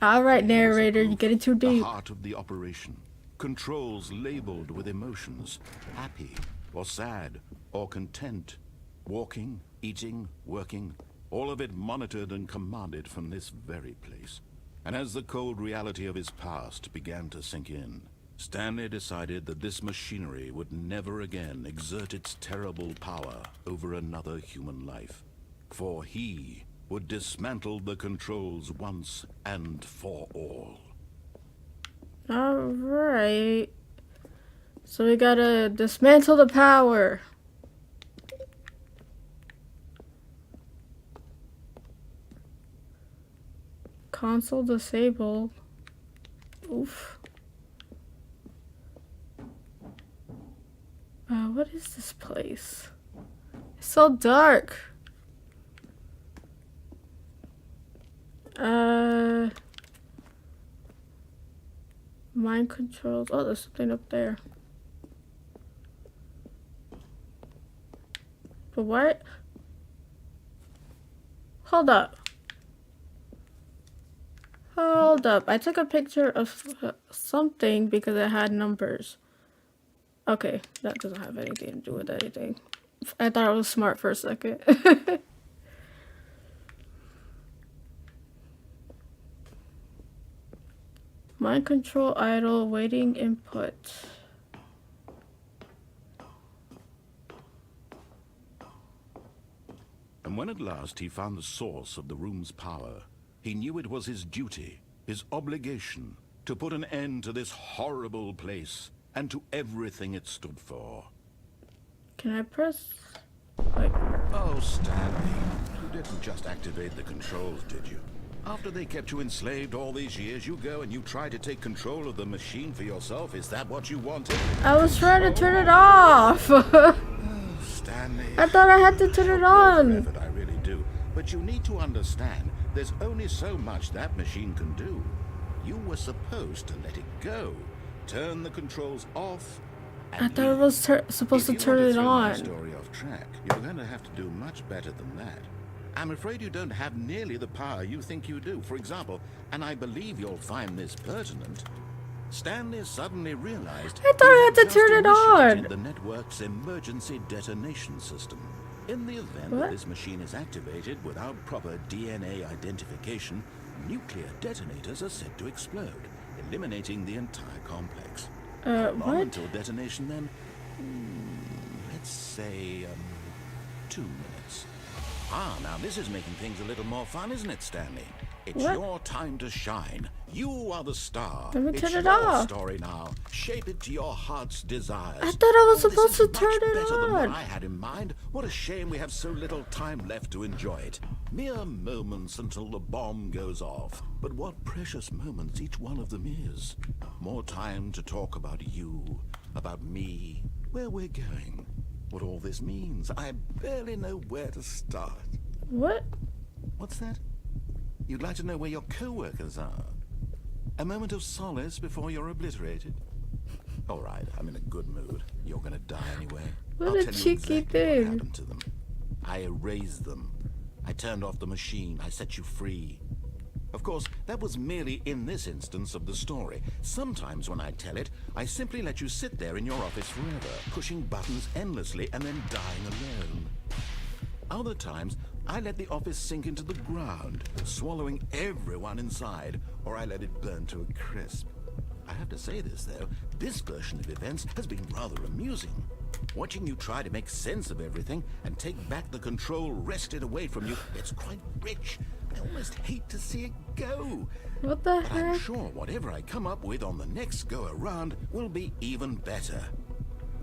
alright, narrator, you're getting too The deep. heart of the operation. Controls labeled with emotions. Happy, or sad, or content. Walking, eating, working. All of it monitored and commanded from this very place. And as the cold reality of his past began to sink in, Stanley decided that this machinery would never again exert its terrible power over another human life. For he would dismantle the controls once and for all. Alright. So we gotta dismantle the power. Console disabled. Oof. What is this place? It's so dark. Mind controls. Oh, there's something up there. But what? Hold up. Hold up. I took a picture of something because it had numbers. Okay, that doesn't have anything to do with anything. I thought I was smart for a second. Mind control idle, waiting input. And when at last he found the source of the room's power, he knew it was his duty, his obligation, to put an end to this horrible place and to everything it stood for. Can I press? Like, Oh, Stanley, you didn't just activate the controls, did you? After they kept you enslaved all these years, you go and you try to take control of the machine for yourself? Is that what you wanted? I was trying to turn it off. Stanley. I thought I had to turn it on. Effort, I really do. But you need to understand, there's only so much that machine can do. You were supposed to let it go. Turn the controls off. I thought it was supposed to turn it on. If you want to throw my story off track, you're going to have to do much better than that. I'm afraid you don't have nearly the power you think you do. For example, and I believe you'll find this pertinent, Stanley suddenly realized I thought I had to turn it on. the network's emergency detonation system. In the event What? that this machine is activated without proper DNA identification, nuclear detonators are said to explode, eliminating the entire complex. How long what? until detonation then? Let's say, 2 minutes. Ah, now this is making things a little more fun, isn't it, Stanley? It's What? your time to shine. You are the star. Let me It's turn it your off. story now. Shape it to your heart's desires. I thought I was Oh, this supposed is to much turn it better than what on. I had in mind. What a shame we have so little time left to enjoy it. Mere moments until the bomb goes off. But what precious moments each one of them is. More time to talk about you, about me, where we're going, what all this means. I barely know where to start. What? What's that? You'd like to know where your co-workers are? A moment of solace before you're obliterated? All right, I'm in a good mood. You're gonna die anyway. What I'll a tell you cheeky exactly thing. what happened to them. I erased them. I turned off the machine. I set you free. Of course, that was merely in this instance of the story. Sometimes when I tell it, I simply let you sit there in your office forever, pushing buttons endlessly and then dying alone. Other times, I let the office sink into the ground, swallowing everyone inside, or I let it burn to a crisp. I have to say this, though, this version of events has been rather amusing. Watching you try to make sense of everything and take back the control wrested away from you, it's quite rich. I almost hate to see it go. What the But I'm heck? sure whatever I come up with on the next go-around will be even better.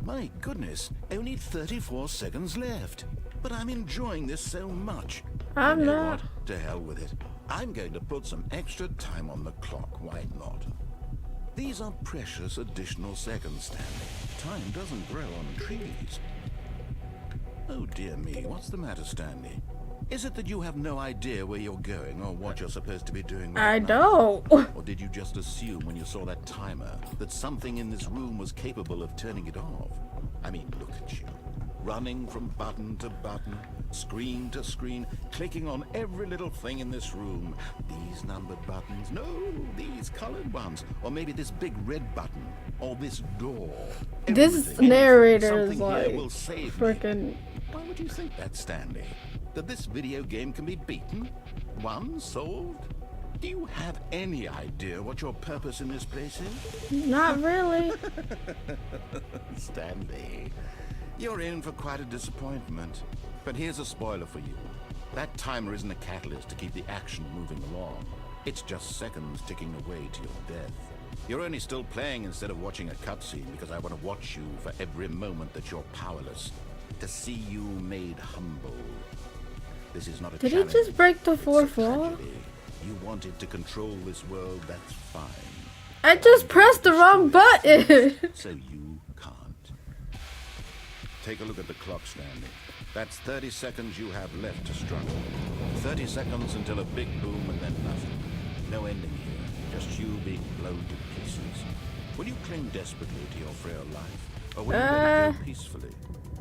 My goodness, only 34 seconds left. But I'm enjoying this so much. I'm You know not. what? To hell with it. I'm going to put some extra time on the clock. Why not? These are precious additional seconds, Stanley. Time doesn't grow on trees. Oh dear me, what's the matter, Stanley? Is it that you have no idea where you're going or what you're supposed to be doing right I now? don't. Or did you just assume when you saw that timer that something in this room was capable of turning it off? I mean, look at you. Running from button to button, screen to screen, clicking on every little thing in this room. These numbered buttons, no, these colored ones. Or maybe this big red button, or this door. This Everything, narrator anything, is something here like will save me. freaking. Why would you think that, Stanley? That this video game can be beaten? Won? Solved? Do you have any idea what your purpose in this place is? Not really. Stanley, you're in for quite a disappointment. But here's a spoiler for you. That timer isn't a catalyst to keep the action moving along. It's just seconds ticking away to your death. You're only still playing instead of watching a cutscene because I want to watch you for every moment that you're powerless. To see you made humble. This is not a Did he challenge. just break the It's a fourth wall? tragedy. You wanted to control this world, that's fine. I just pressed the wrong button. So you can't. Take a look at the clock, Stanley. That's 30 seconds you have left to struggle. 30 seconds until a big boom and then nothing. No ending here. Just you being blown to pieces. Will you cling desperately to your frail life? Or will you let it go peacefully?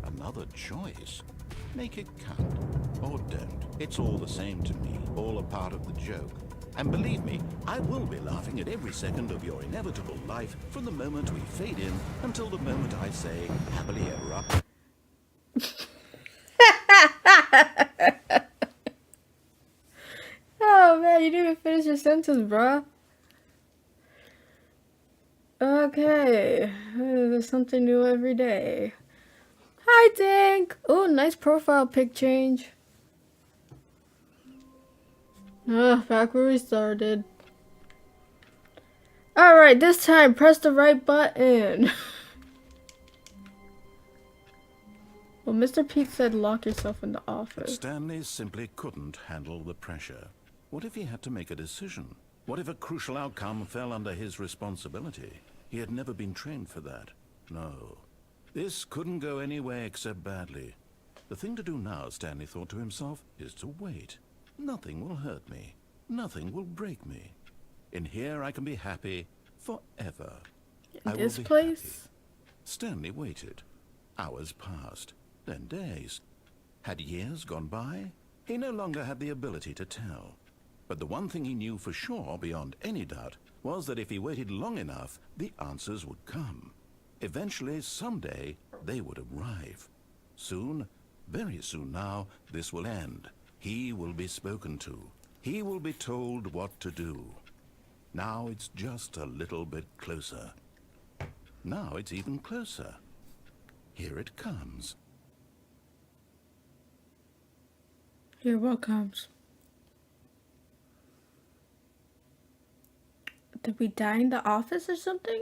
Another choice. Make it count. Or don't. It's all the same to me. All a part of the joke. And believe me, I will be laughing at every second of your inevitable life from the moment we fade in until the moment I say, happily ever after. Oh man, you didn't even finish your sentence, bruh. Okay, there's something new every day. Hi, Dink. Oh, nice profile pic change. Back where we started. Alright, this time press the right button. Well, Mr. Pete said lock yourself in the But office. Stanley simply couldn't handle the pressure. What if he had to make a decision? What if a crucial outcome fell under his responsibility? He had never been trained for that. No. This couldn't go any way except badly. The thing to do now, Stanley thought to himself, is to wait. Nothing will hurt me. Nothing will break me. In here I can be happy forever. I will This be place? happy. Stanley waited. Hours passed, then days. Had years gone by? He no longer had the ability to tell. But the one thing he knew for sure, beyond any doubt, was that if he waited long enough, the answers would come. Eventually, someday, they would arrive. Soon, very soon now, this will end. He will be spoken to. He will be told what to do. Now it's just a little bit closer. Now it's even closer. Here it comes. Here what comes? Did we die in the office or something?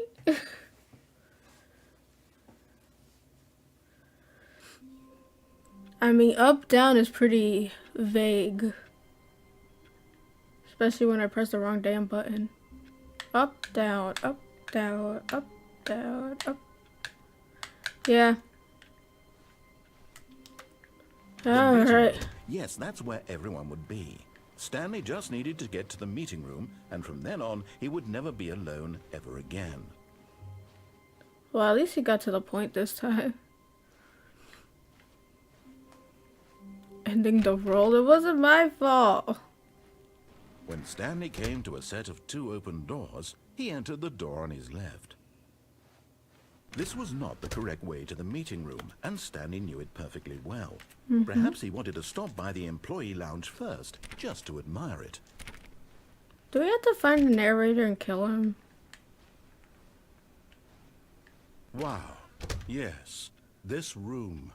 I mean, up, down is pretty vague. Especially when I press the wrong damn button. Up, down, up, down, up, down, up. Yeah. Alright. Yes, that's where everyone would be. Stanley just needed to get to the meeting room, and from then on, he would never be alone ever again. Well, at least he got to the point this time. Ending the roll, it wasn't my fault. When Stanley came to a set of 2 open doors, he entered the door on his left. This was not the correct way to the meeting room, and Stanley knew it perfectly well. Perhaps he wanted to stop by the employee lounge first, just to admire it. Do we have to find the narrator and kill him? Wow. Yes, this room.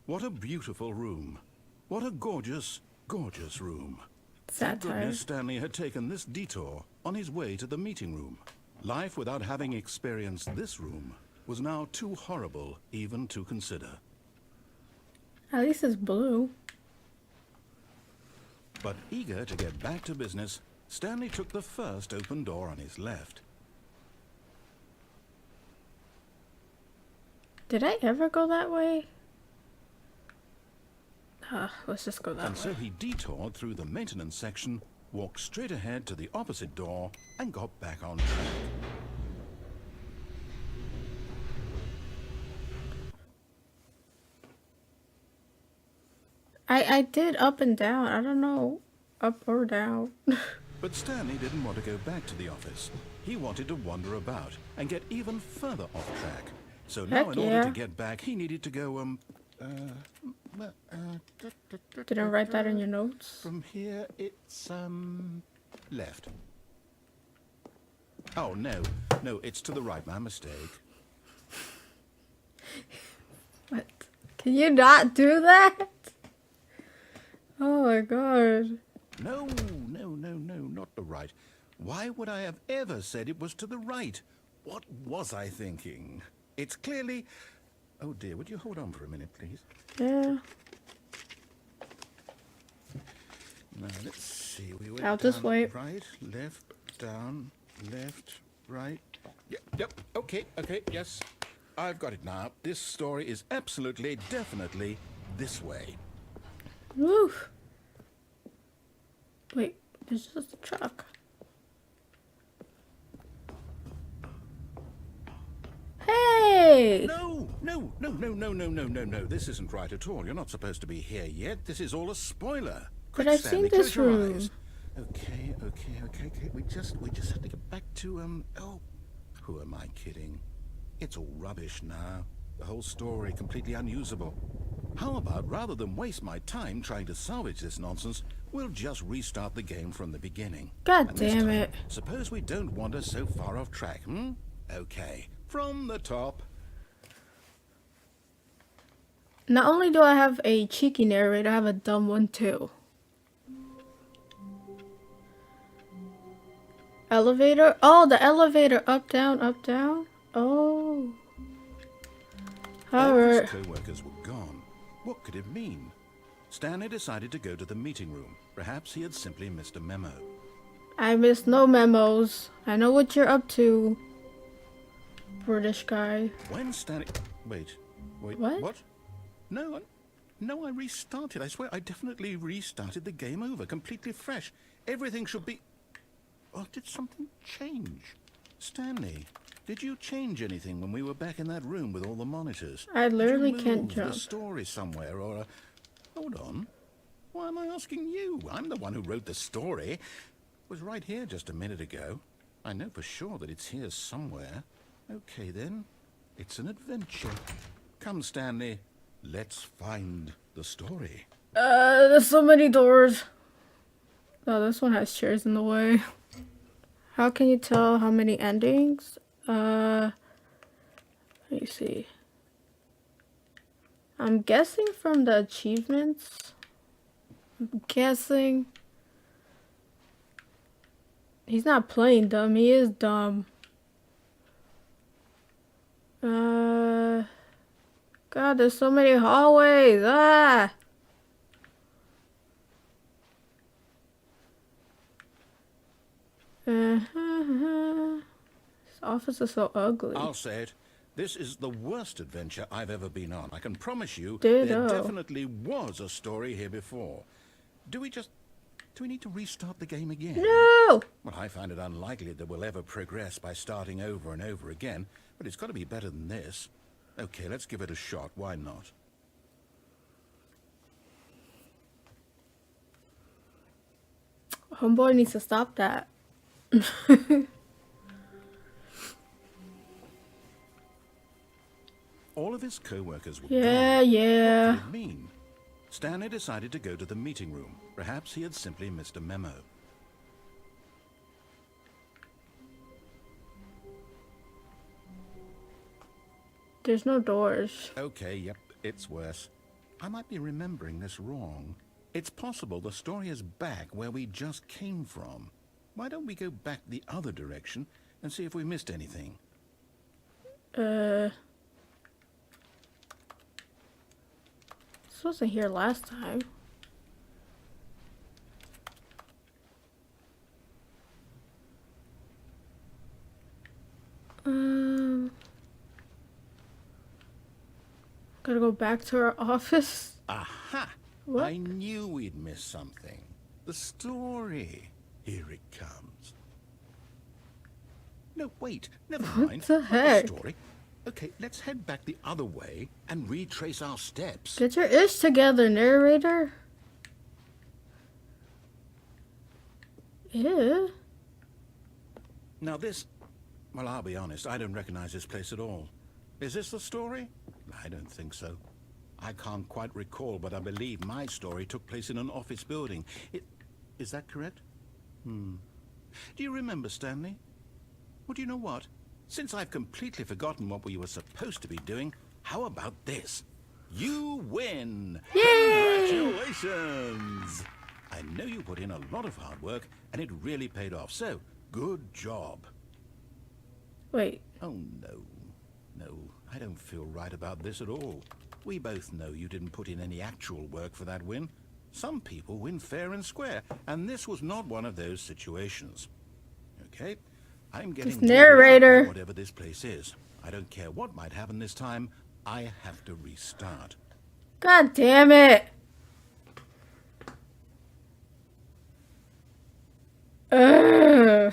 What a beautiful room. What a gorgeous, gorgeous room. Thank Satire. goodness Stanley had taken this detour on his way to the meeting room. Life without having experienced this room was now too horrible even to consider. At least it's blue. But eager to get back to business, Stanley took the first open door on his left. Did I ever go that way? Let's just go that And way. so he detoured through the maintenance section, walked straight ahead to the opposite door, and got back on track. I did up and down. I don't know. Up or down. But Stanley didn't want to go back to the office. He wanted to wander about and get even further off track. So now Heck in order yeah. to get back, he needed to go, Didn't write that in your notes. From here, it's, left. Oh, no. No, it's to the right. My mistake. What? Can you not do that? Oh my god. No, not the right. Why would I have ever said it was to the right? What was I thinking? It's clearly... Oh dear, would you hold on for a minute, please? Yeah. Now, let's see. We went I'll just down, wait. Right, left, down, left, right. Yep, okay, yes. I've got it now. This story is absolutely, definitely this way. Woo. Wait, there's just a truck. Hey! No. This isn't right at all. You're not supposed to be here yet. This is all a spoiler. Quick, But I've Stanley, seen this close your room. eyes. Okay. We just have to get back to, oh, who am I kidding? It's all rubbish now. The whole story completely unusable. How about, rather than waste my time trying to salvage this nonsense, we'll just restart the game from the beginning. God And this damn time, it. Suppose we don't wander so far off track, Okay, from the top. Not only do I have a cheeky narrator, I have a dumb one too. Elevator? Oh, the elevator. Up, down, up, down. Oh. All Alright. his co-workers were gone. What could it mean? Stanley decided to go to the meeting room. Perhaps he had simply missed a memo. I missed no memos. I know what you're up to, British guy. When Stanley... Wait. What? No, I restarted. I swear, I definitely restarted the game over, completely fresh. Everything should be... Oh, did something change? Stanley, did you change anything when we were back in that room with all the monitors? I literally Did you can't move jump. the story somewhere, or... Hold on. Why am I asking you? I'm the one who wrote the story. It was right here just a minute ago. I know for sure that it's here somewhere. Okay, then. It's an adventure. Come, Stanley. Let's find the story. There's so many doors. Oh, this one has chairs in the way. How can you tell how many endings? Let me see. I'm guessing from the achievements. I'm guessing. He's not playing dumb, he is dumb. God, there's so many hallways. Ah! This office is so ugly. I'll say it. This is the worst adventure I've ever been on. I can promise you Ditto. there definitely was a story here before. Do we need to restart the game again? No! Well, I find it unlikely that we'll ever progress by starting over and over again, but it's got to be better than this. Okay, let's give it a shot. Why not? Homeboy needs to stop that. All of his co-workers were Yeah, gone. yeah. What could it mean? Stanley decided to go to the meeting room. Perhaps he had simply missed a memo. There's no doors. Okay, yep, it's worse. I might be remembering this wrong. It's possible the story is back where we just came from. Why don't we go back the other direction and see if we missed anything? This wasn't here last time. Gotta go back to our office. Aha! What? I knew we'd miss something. The story. Here it comes. No, wait. Never mind. the Not heck? story. Okay, let's head back the other way and retrace our steps. Get your ish together, narrator. Yeah. Now this... Well, I'll be honest. I don't recognize this place at all. Is this the story? I don't think so. I can't quite recall, but I believe my story took place in an office building. Is that correct? Do you remember, Stanley? Well, do you know what? Since I've completely forgotten what we were supposed to be doing, how about this? You win! Yay! Congratulations! I know you put in a lot of hard work, and it really paid off, so good job. Wait. Oh, no. No, I don't feel right about this at all. We both know you didn't put in any actual work for that win. Some people win fair and square, and this was not one of those situations. Okay? I'm getting This weirded out narrator. by whatever this place is. I don't care what might happen this time. I have to restart. God damn it. Ugh.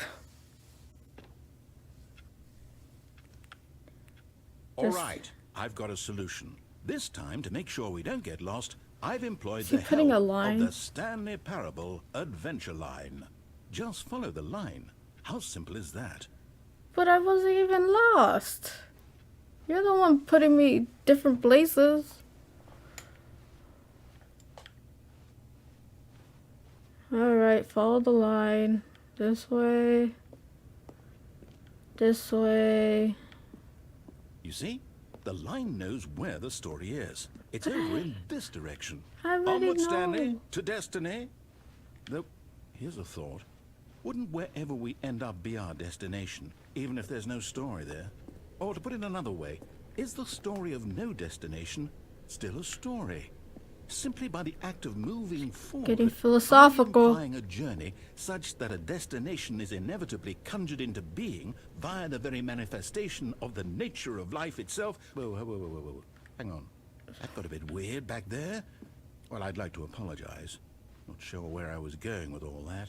All This- right, I've got a solution. This time, to make sure we don't get lost, I've employed Is he the putting help a line? of the Stanley Parable adventure line. Just follow the line. How simple is that? But I wasn't even lost. You're the one putting me different places. Alright, follow the line. This way. This way. You see? The line knows where the story is. It's over in this direction. I already Onward, Stanley, know. to destiny. Though, here's a thought. Wouldn't wherever we end up be our destination, even if there's no story there? Or to put it another way, is the story of no destination still a story? Simply by the act of moving forward, Getting are you philosophical. implying a journey such that a destination is inevitably conjured into being via the very manifestation of the nature of life itself? Whoa. Hang on. That got a bit weird back there. Well, I'd like to apologize. Not sure where I was going with all that.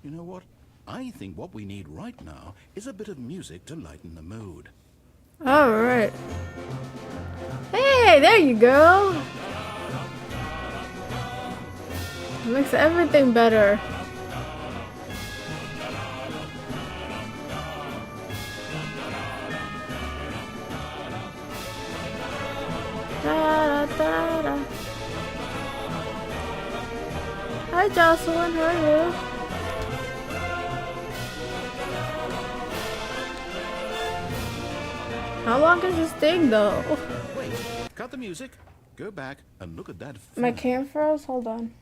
You know what? I think what we need right now is a bit of music to lighten the mood. Alright. Hey, there you go. It makes everything better. Da, da, da, da. Hi, Jocelyn. How are you? How long is this thing, though? Wait, cut the music. Go back and look at that My phone. cam froze. Hold on.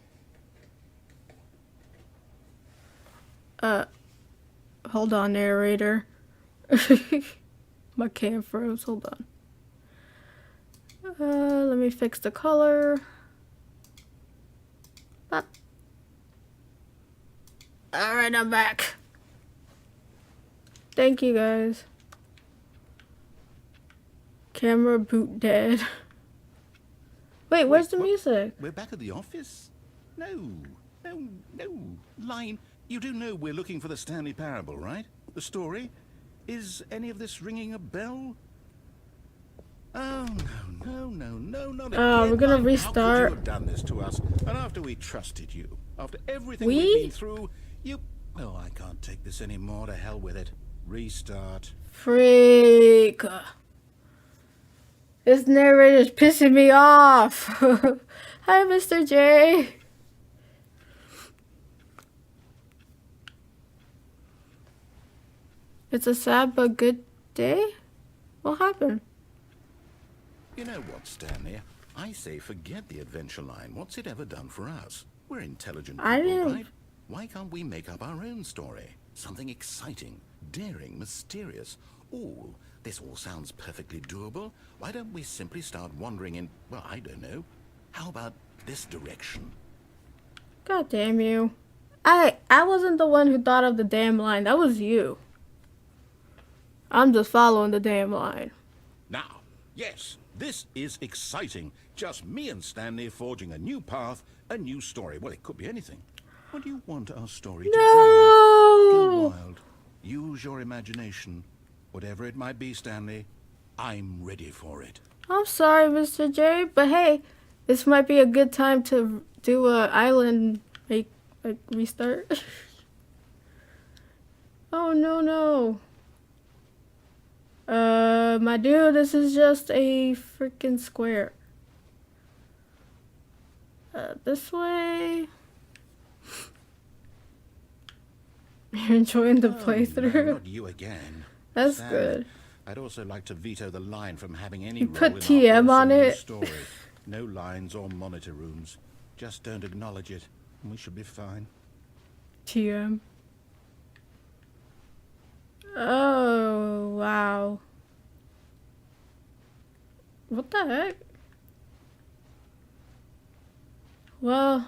Hold on, narrator. My cam froze. Hold on. Let me fix the color. Pop. Alright, I'm back. Thank you, guys. Camera boot dead. Wait, where's the what? music? We're back at the office? No. Line, you do know we're looking for the Stanley Parable, right? The story? Is any of this ringing a bell? Oh, no, not again. Oh, we're gonna Line. restart. How could you have done this to us? And after we trusted you, after everything we've been through, you... Oh, I can't take this anymore. To hell with it. Restart. Freak. This narrator's pissing me off. Hi, Mr. J. It's a sad but good day? What happened? You know what, Stanley? I say forget the adventure line. What's it ever done for us? We're intelligent people, right? Why can't we make up our own story? Something exciting, daring, mysterious. Ooh, this all sounds perfectly doable. Why don't we simply start wandering in, well, I don't know. How about this direction? God damn you. I wasn't the one who thought of the damn line. That was you. I'm just following the damn line. Now, yes, this is exciting. Just me and Stanley forging a new path, a new story. Well, it could be anything. What do you want our story to be? Go wild. Use your imagination. Whatever it might be, Stanley, I'm ready for it. I'm sorry, Mr. J, but hey, this might be a good time to do a island restart. Oh no. My dude, this is just a freaking square. This way. You're enjoying the playthrough? No, not you again. That's Sam, good. I'd also like to veto the line from having any You role put in TM our on awesome new it. story. No lines or monitor rooms. Just don't acknowledge it, and we should be fine. TM. Oh, wow. What the heck? Well...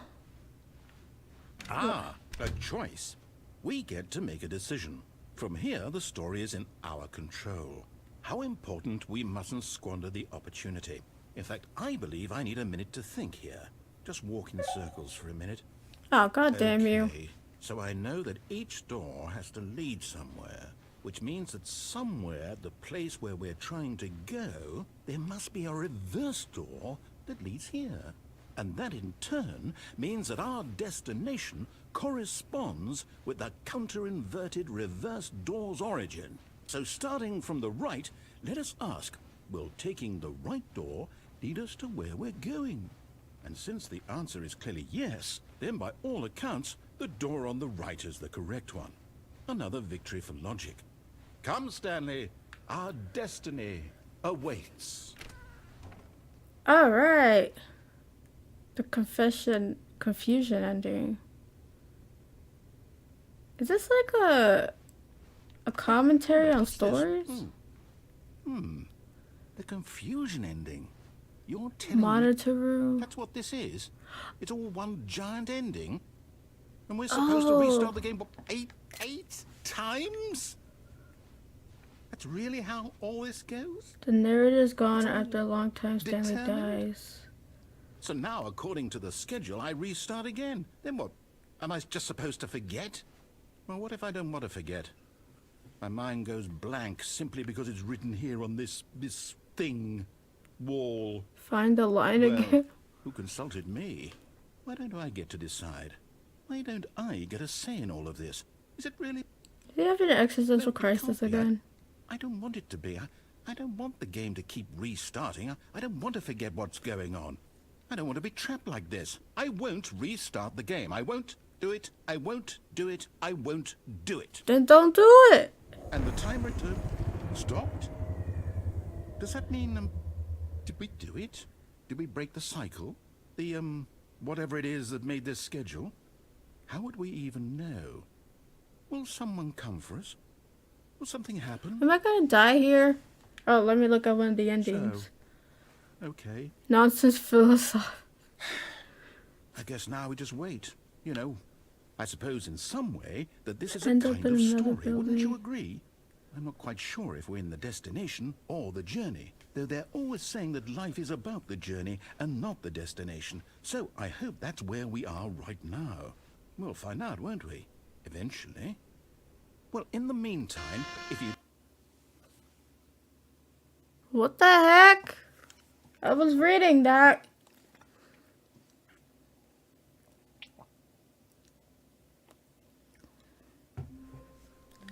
Ah, a choice. We get to make a decision. From here, the story is in our control. How important we mustn't squander the opportunity. In fact, I believe I need a minute to think here. Just walk in circles for a minute. Oh, god damn you. Okay, so I know that each door has to lead somewhere, which means that somewhere at the place where we're trying to go, there must be a reverse door that leads here. And that in turn means that our destination corresponds with the counter-inverted reverse door's origin. So starting from the right, let us ask, will taking the right door lead us to where we're going? And since the answer is clearly yes, then by all accounts, the door on the right is the correct one. Another victory for logic. Come, Stanley, our destiny awaits. Alright. The confusion ending. Is this like a commentary on stories? The confusion ending. You're telling Monitor me room. that's what this is? It's all one giant ending? And we're supposed to restart the game, what, eight times? That's really how all this goes? The narrator's gone after a long time. Stanley determined? dies. So now, according to the schedule, I restart again. Then what? Am I just supposed to forget? Well, what if I don't want to forget? My mind goes blank simply because it's written here on this thing. Wall. Find the line Well, again. who consulted me? Why don't I get to decide? Why don't I get a say in all of this? Is it really... Is he having an existential Well, it crisis can't be. again? I don't want it to be. I don't want the game to keep restarting. I don't want to forget what's going on. I don't want to be trapped like this. I won't restart the game. I won't do it. I won't do it. I won't do it. Then don't do it. And the timer stopped? Does that mean, did we do it? Did we break the cycle? The, whatever it is that made this schedule? How would we even know? Will someone come for us? Will something happen? Am I gonna die here? Oh, let me look at one of the endings. So, okay. Nonsense philosophy. I guess now we just wait. You know, I suppose in some way that this is a End up kind in of another story, wouldn't you building. agree? I'm not quite sure if we're in the destination or the journey, though they're always saying that life is about the journey and not the destination. So I hope that's where we are right now. We'll find out, won't we? Eventually. Well, in the meantime, if you... What the heck? I was reading that.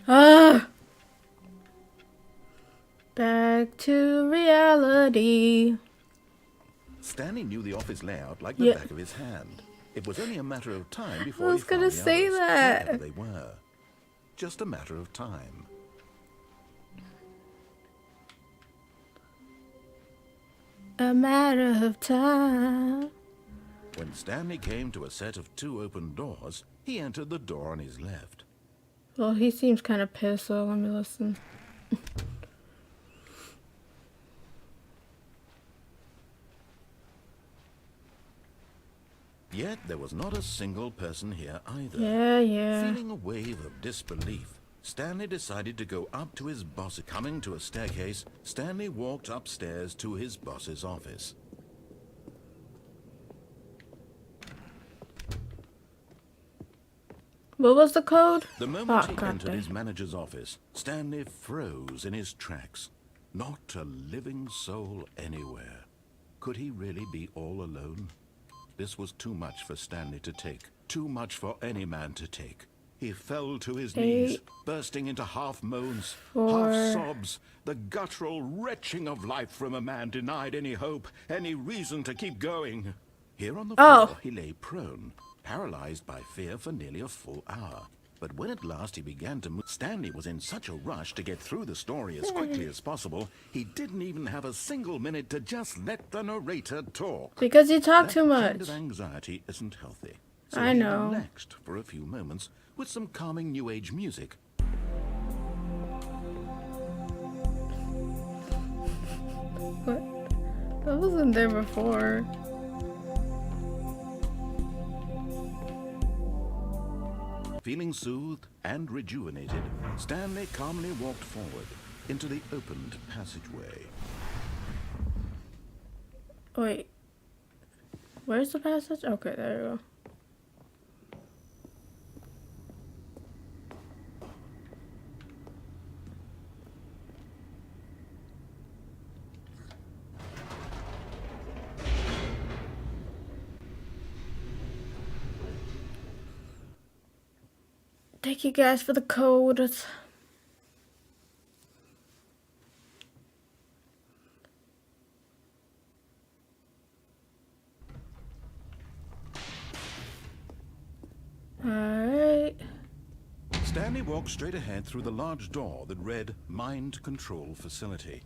Ah. Back to reality. Stanley knew the office layout like Yeah. the back of his hand. It was only a matter of time before I was he found gonna the say others, that. wherever they were. Just a matter of time. A matter of time. When Stanley came to a set of 2 open doors, he entered the door on his left. Well, he seems kind of pissed, so let me listen. Yet there was not a single person here either. Yeah. Feeling a wave of disbelief, Stanley decided to go up to his boss. Coming to a staircase, Stanley walked upstairs to his boss's office. What was the code? The moment he God entered dang. his manager's office, Stanley froze in his tracks. Not a living soul anywhere. Could he really be all alone? This was too much for Stanley to take. Too much for any man to take. He fell to his knees, bursting into half moans, half sobs, the guttural retching of life from a man denied any hope, any reason to keep going. Here on the floor, he lay prone, paralyzed by fear for nearly a full hour. But when at last he began to move, Stanley was in such a rush to get through the story as quickly as possible, he didn't even have a single minute to just let the narrator talk. Because you talk too That kind much. of anxiety isn't healthy. So I he know. relaxed for a few moments with some calming New Age music. What? That wasn't there before. Feeling soothed and rejuvenated, Stanley calmly walked forward into the opened passageway. Wait. Where's the passage? Okay, there you go. Thank you guys for the code. Alright. Stanley walked straight ahead through the large door that read Mind Control Facility.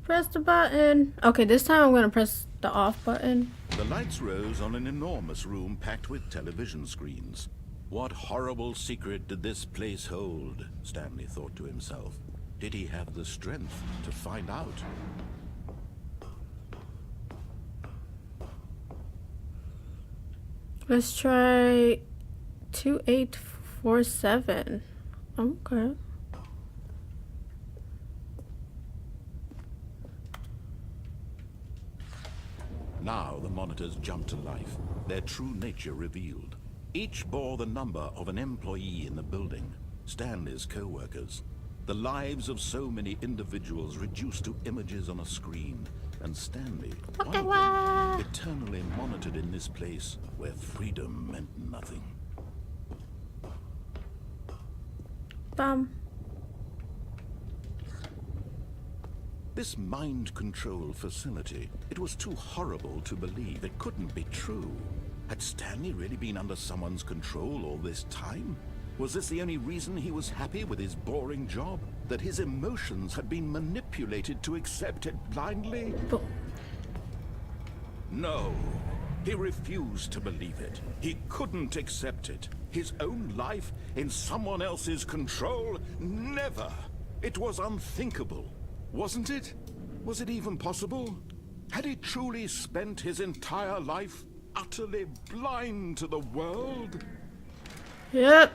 Press the button. Okay, this time I'm gonna press the off button. The lights rose on an enormous room packed with television screens. What horrible secret did this place hold? Stanley thought to himself. Did he have the strength to find out? Let's try 2847. Okay. Now the monitors jumped to life, their true nature revealed. Each bore the number of an employee in the building, Stanley's co-workers. The lives of so many individuals reduced to images on a screen, and Stanley, one of them, eternally monitored in this place where freedom meant nothing. This mind control facility, it was too horrible to believe. It couldn't be true. Had Stanley really been under someone's control all this time? Was this the only reason he was happy with his boring job? That his emotions had been manipulated to accept it blindly? No. He refused to believe it. He couldn't accept it. His own life in someone else's control? Never. It was unthinkable. Wasn't it? Was it even possible? Had he truly spent his entire life utterly blind to the world? Yep.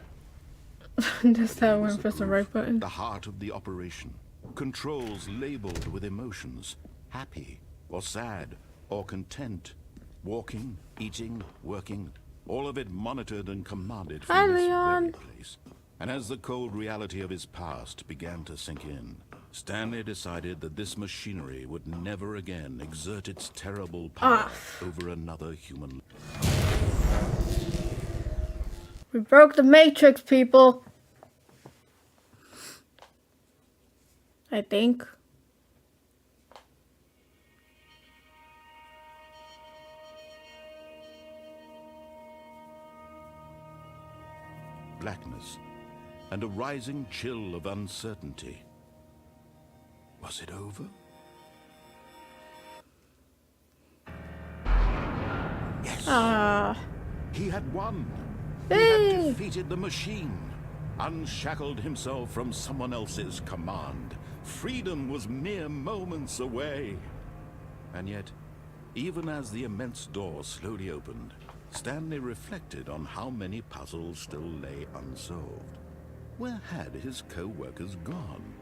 Just how I went for the right button. The heart of the operation. Controls labeled with emotions. Happy, or sad, or content. Walking, eating, working. All of it monitored and commanded Hi, from this Leon. very place. And as the cold reality of his past began to sink in, Stanley decided that this machinery would never again exert its terrible power over another human. We broke the Matrix, people. I think. Blackness and a rising chill of uncertainty. Was it over? Yes. He had won. He had defeated the machine, unshackled himself from someone else's command. Freedom was mere moments away. And yet, even as the immense door slowly opened, Stanley reflected on how many puzzles still lay unsolved. Where had his co-workers gone?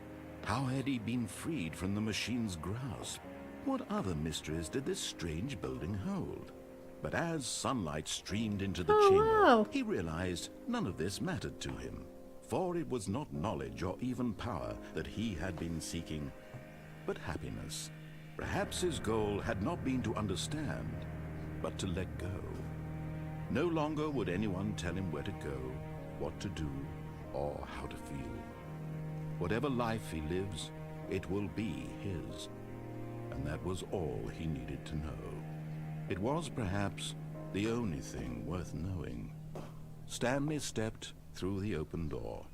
How had he been freed from the machine's grasp? What other mysteries did this strange building hold? But as sunlight streamed into the chamber, he realized none of this mattered to him. For it was not knowledge or even power that he had been seeking, but happiness. Perhaps his goal had not been to understand, but to let go. No longer would anyone tell him where to go, what to do, or how to feel. Whatever life he lives, it will be his. And that was all he needed to know. It was perhaps the only thing worth knowing. Stanley stepped through the open door.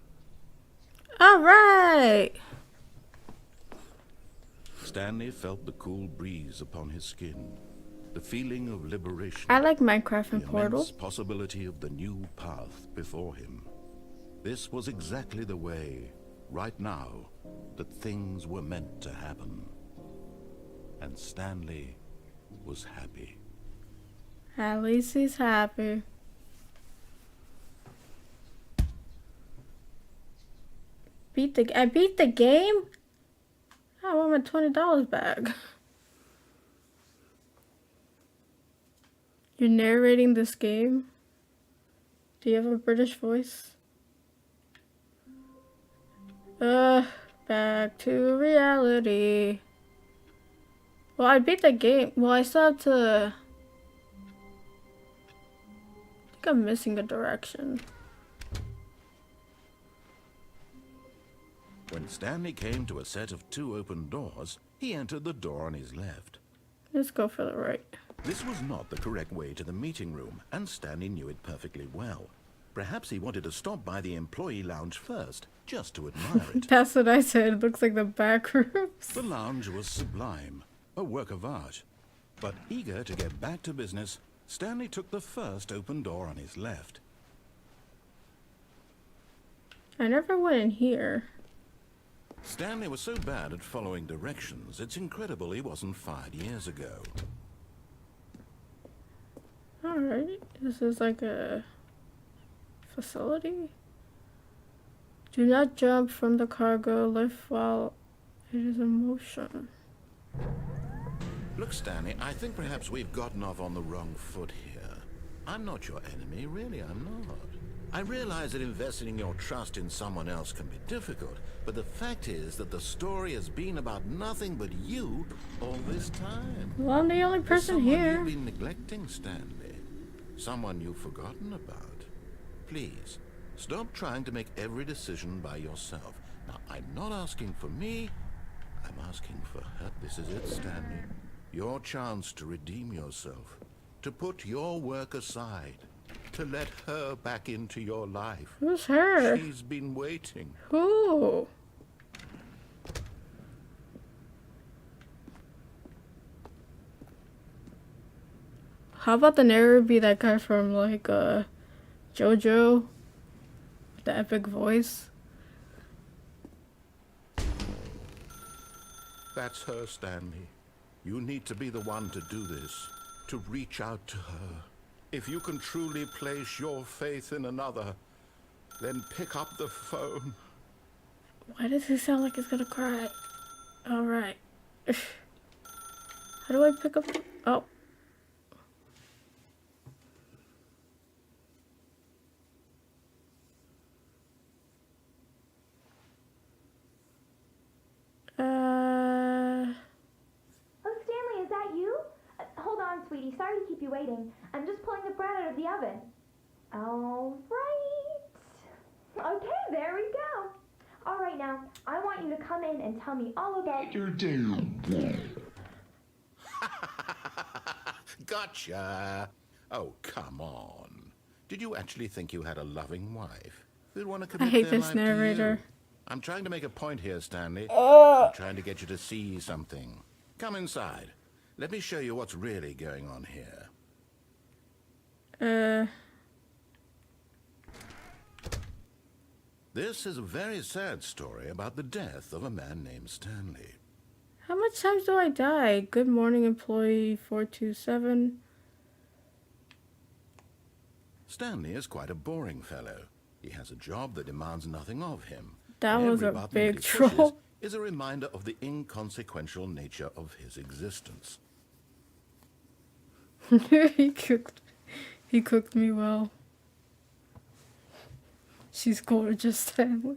All right. Stanley felt the cool breeze upon his skin, the feeling of liberation. I like Minecraft and the Portal. immense possibility of the new path before him. This was exactly the way, right now, that things were meant to happen. And Stanley was happy. At least he's happy. I beat the game? I want my $20 back. You're narrating this game? Do you have a British voice? Back to reality. Well, I beat the game. Well, I still have to... I think I'm missing a direction. When Stanley came to a set of 2 open doors, he entered the door on his left. Let's go for the right. This was not the correct way to the meeting room, and Stanley knew it perfectly well. Perhaps he wanted to stop by the employee lounge first, just to admire it. That's what I said. It looks like the back rooms. The lounge was sublime, a work of art. But eager to get back to business, Stanley took the first open door on his left. I never went in here. Stanley was so bad at following directions, it's incredible he wasn't fired years ago. Alright, this is like a facility. Do not jump from the cargo lift while it is in motion. Look, Stanley, I think perhaps we've gotten off on the wrong foot here. I'm not your enemy, really, I'm not. I realize that investing your trust in someone else can be difficult, but the fact is that the story has been about nothing but you all this time. Well, I'm the only person There's someone here. you've been neglecting, Stanley. Someone you've forgotten about. Please, stop trying to make every decision by yourself. Now, I'm not asking for me, I'm asking for her. This is it, Stanley. Your chance to redeem yourself. To put your work aside. To let her back into your life. Who's her? She's been waiting. Who? How about the narrator be that guy from like JoJo? The epic voice? That's her, Stanley. You need to be the one to do this. To reach out to her. If you can truly place your faith in another, then pick up the phone. Why does he sound like he's gonna cry? Alright. How do I pick up the... Oh. Oh, Stanley, is that you? Hold on, sweetie. Sorry to keep you waiting. I'm just pulling the bread out of the oven. All right. Okay, there we go. All right, now, I want you to come in and tell me all about your day. Gotcha. Oh, come on. Did you actually think you had a loving wife who'd want to commit I hate their this life to narrator. you? I'm trying to make a point here, Stanley. I'm trying to get you to see something. Come inside. Let me show you what's really going on here. This is a very sad story about the death of a man named Stanley. How much times do I die? Good morning, employee 427. Stanley is quite a boring fellow. He has a job that demands nothing of him. That And was every a button big that he pushes troll. is a reminder of the inconsequential nature of his existence. He cooked me well. She's gorgeous, Stanley.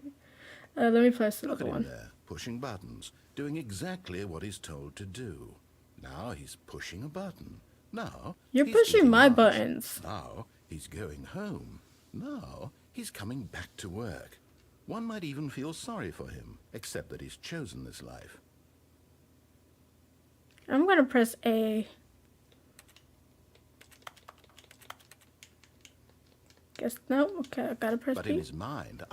Let me press Look another at him one. there, pushing buttons, doing exactly what he's told to do. Now he's pushing a button. Now You're he's pushing eating my lunch. buttons. Now he's going home. Now he's coming back to work. One might even feel sorry for him, except that he's chosen this life. I'm gonna press A. Guess no. Okay, I gotta press But B. in his mind,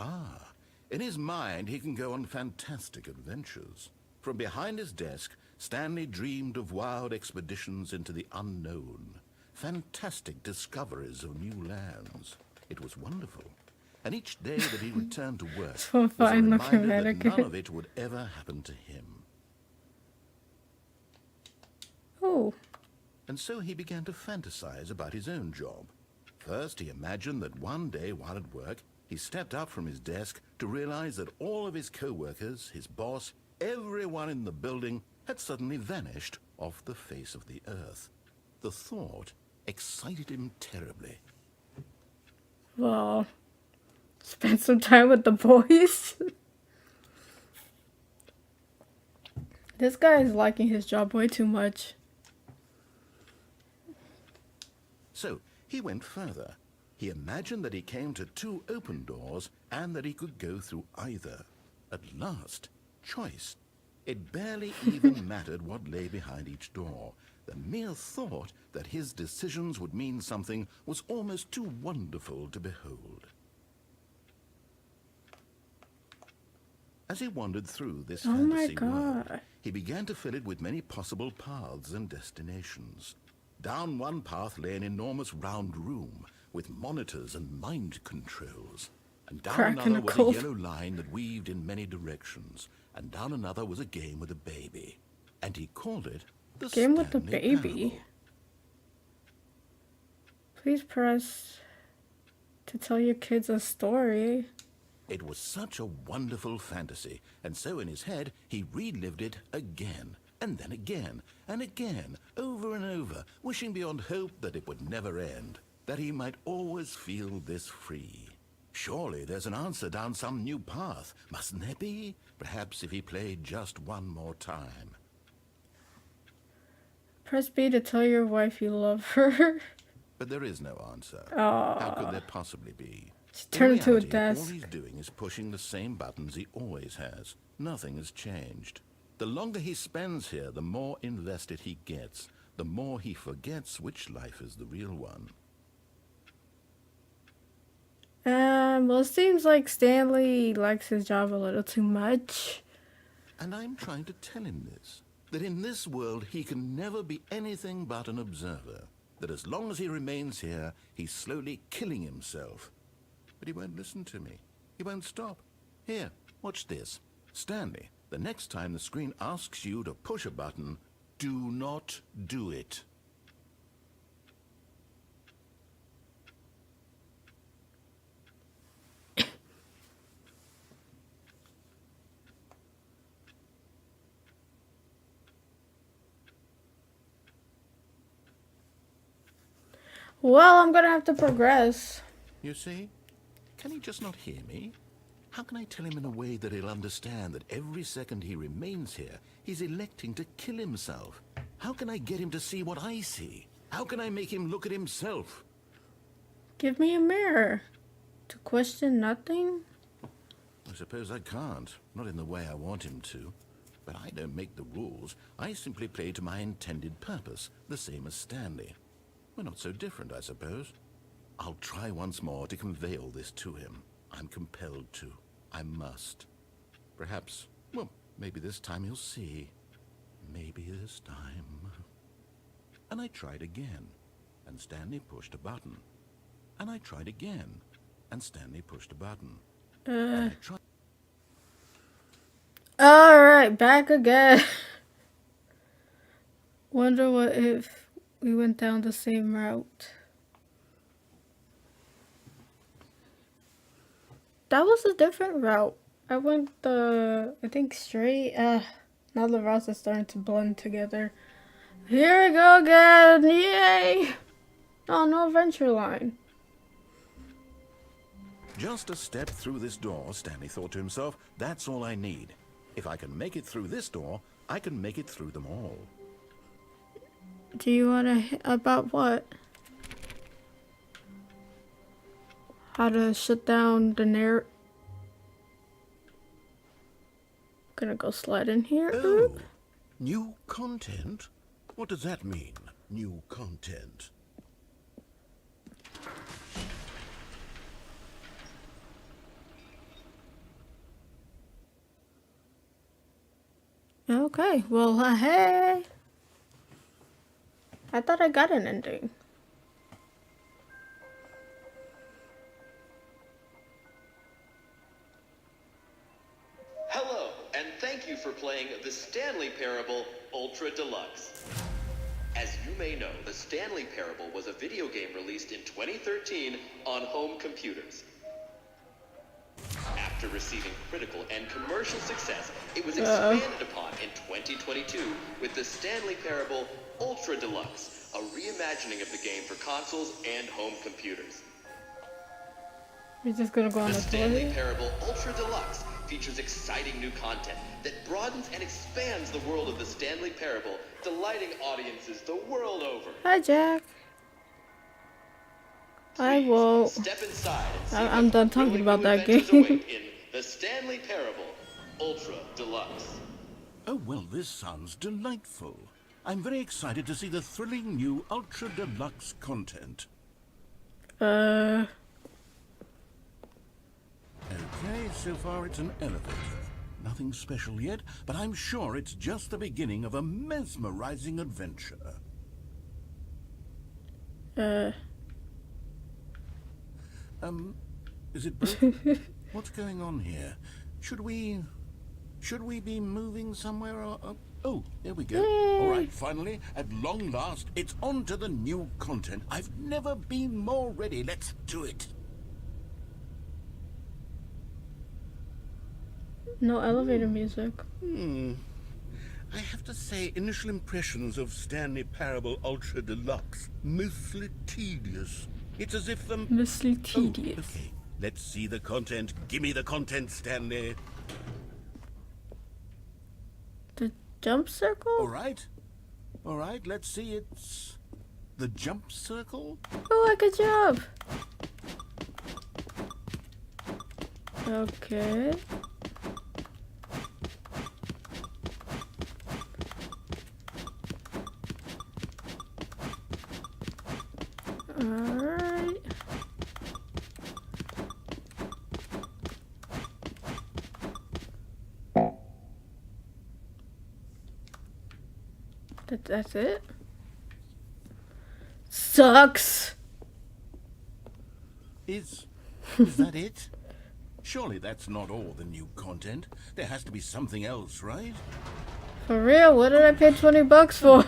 in his mind he can go on fantastic adventures. From behind his desk, Stanley dreamed of wild expeditions into the unknown, fantastic discoveries of new lands. It was wonderful. And each day that he returned to work So was a fine looking reminder that mannequin. none of it would ever happen to him. Oh, And so he began to fantasize about his own job. First, he imagined that one day while at work, he stepped up from his desk to realize that all of his co-workers, his boss, everyone in the building had suddenly vanished off the face of the earth. The thought excited him terribly. well. Spend some time with the boys. This guy is liking his job way too much. So he went further. He imagined that he came to two open doors and that he could go through either. At last, choice. It barely even mattered what lay behind each door. The mere thought that his decisions would mean something was almost too wonderful to behold. As he wandered through this Oh my fantasy world, God. he began to fill it with many possible paths and destinations. Down one path lay an enormous round room with monitors and mind controls. And down Cracking another a was cold. a yellow line that weaved in many directions. And down another was a game with a baby. And he called it the Game with the Stanley baby. Parable. Please press to tell your kids a story. It was such a wonderful fantasy, and so in his head he relived it again, and then again, and again, over and over, wishing beyond hope that it would never end, that he might always feel this free. Surely there's an answer down some new path, mustn't there be? Perhaps if he played just one more time. Press B to tell your wife you love her. But there is no answer. Aww. How could there possibly be? She In turned into a reality, desk. all he's doing is pushing the same buttons he always has. Nothing has changed. The longer he spends here, the more invested he gets. The more he forgets which life is the real one. Well, it seems like Stanley likes his job a little too much. And I'm trying to tell him this. That in this world he can never be anything but an observer. That as long as he remains here, he's slowly killing himself. But he won't listen to me. He won't stop. Here, watch this. Stanley, the next time the screen asks you to push a button, do not do it. Well, I'm gonna have to progress. You see? Can he just not hear me? How can I tell him in a way that he'll understand that every second he remains here, he's electing to kill himself? How can I get him to see what I see? How can I make him look at himself? Give me a mirror. To question nothing? I suppose I can't. Not in the way I want him to. But I don't make the rules. I simply play to my intended purpose, the same as Stanley. We're not so different, I suppose. I'll try once more to convey all this to him. I'm compelled to. I must. Perhaps, well, maybe this time he'll see. Maybe this time. And I tried again, and Stanley pushed a button. And I tried again, and Stanley pushed a button. And I tried. Alright, back again. Wonder what if we went down the same route. That was a different route. I went I think straight. Now the routes are starting to blend together. Here we go again. Yay! Oh, no adventure line. Just a step through this door, Stanley thought to himself. That's all I need. If I can make it through this door, I can make it through them all. Do you want to about what? How to shut down the Gonna go slide in here. Oh, new content? What does that mean, new content? Okay, well, hey. I thought I got an ending. Hello, and thank you for playing the Stanley Parable Ultra Deluxe. As you may know, the Stanley Parable was a video game released in 2013 on home computers. After receiving critical and commercial success, it was expanded upon in 2022 with the Stanley Parable Ultra Deluxe, a reimagining of the game for consoles and home computers. We're just gonna go on The the Stanley toilet. Parable Ultra Deluxe features exciting new content that broadens and expands the world of the Stanley Parable, delighting audiences the world over. Hi, Jack. I Please will. step inside and see I'm what done talking thrilling about new that adventures game. await in the Stanley Parable Ultra Deluxe. Oh, well, this sounds delightful. I'm very excited to see the thrilling new Ultra Deluxe content. Okay, so far it's an elevator. Nothing special yet, but I'm sure it's just the beginning of a mesmerizing adventure. Is it broken? What's going on here? Should we be moving somewhere or... Oh, there we go. All right, finally, at long last, it's on to the new content. I've never been more ready. Let's do it. No elevator music. I have to say, initial impressions of Stanley Parable Ultra Deluxe, mostly tedious. It's as if Mostly tedious. Oh, okay, let's see the content. Give me the content, Stanley. The jump circle? All right, let's see. It's the jump circle. Oh, I could jump. Okay. Alright. That's it? Sucks! Is that it? Surely that's not all the new content. There has to be something else, right? For real? What did I pay 20 bucks for?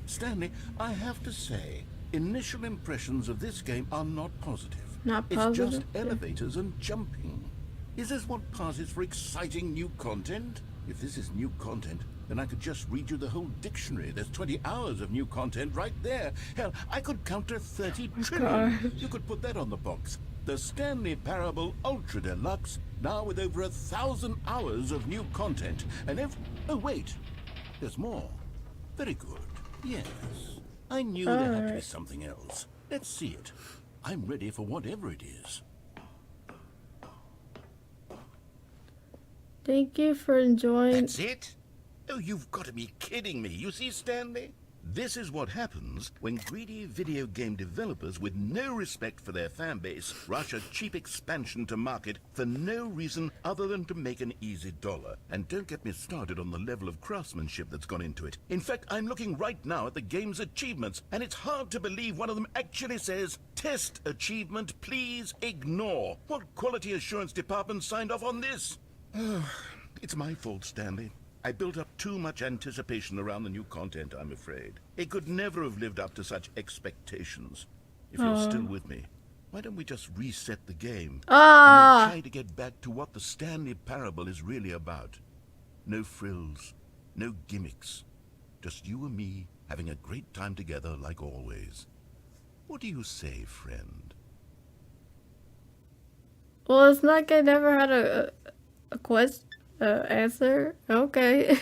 Stanley, I have to say, initial impressions of this game are not positive. Not It's positive? just elevators and jumping. Is this what passes for exciting new content? If this is new content, then I could just read you the whole dictionary. There's 20 hours of new content right there. Hell, I could counter 30 trillion. gosh. You could put that on the box. The Stanley Parable Ultra Deluxe, now with over 1,000 hours of new content. And oh wait, there's more. Very good. Yes, I knew there had to be Alright. something else. Let's see it. I'm ready for whatever it is. Thank you for enjoying. That's it? Oh, you've got to be kidding me. You see, Stanley? This is what happens when greedy video game developers with no respect for their fan base rush a cheap expansion to market for no reason other than to make an easy dollar. And don't get me started on the level of craftsmanship that's gone into it. In fact, I'm looking right now at the game's achievements, and it's hard to believe one of them actually says, "Test achievement, please ignore." What quality assurance department signed off on this? It's my fault, Stanley. I built up too much anticipation around the new content, I'm afraid. It could never have lived up to such expectations. If you're still with me, why don't we just reset the game? And try to get back to what the Stanley Parable is really about. No frills, no gimmicks. Just you and me having a great time together like always. What do you say, friend? Well, it's like I never had a answer. Okay.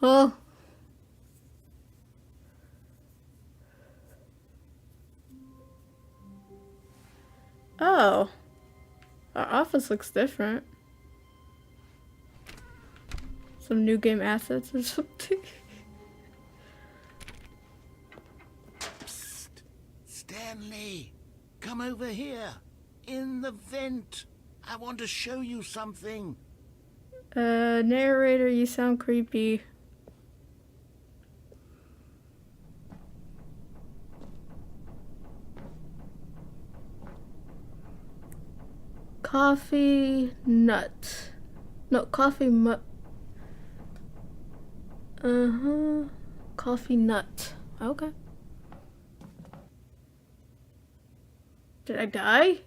Well. Oh. Our office looks different. Some new game assets or something. Psst. Stanley, come over here. In the vent. I want to show you something. Narrator, you sound creepy. Coffee nut. No, coffee coffee nut. Okay. Did I die?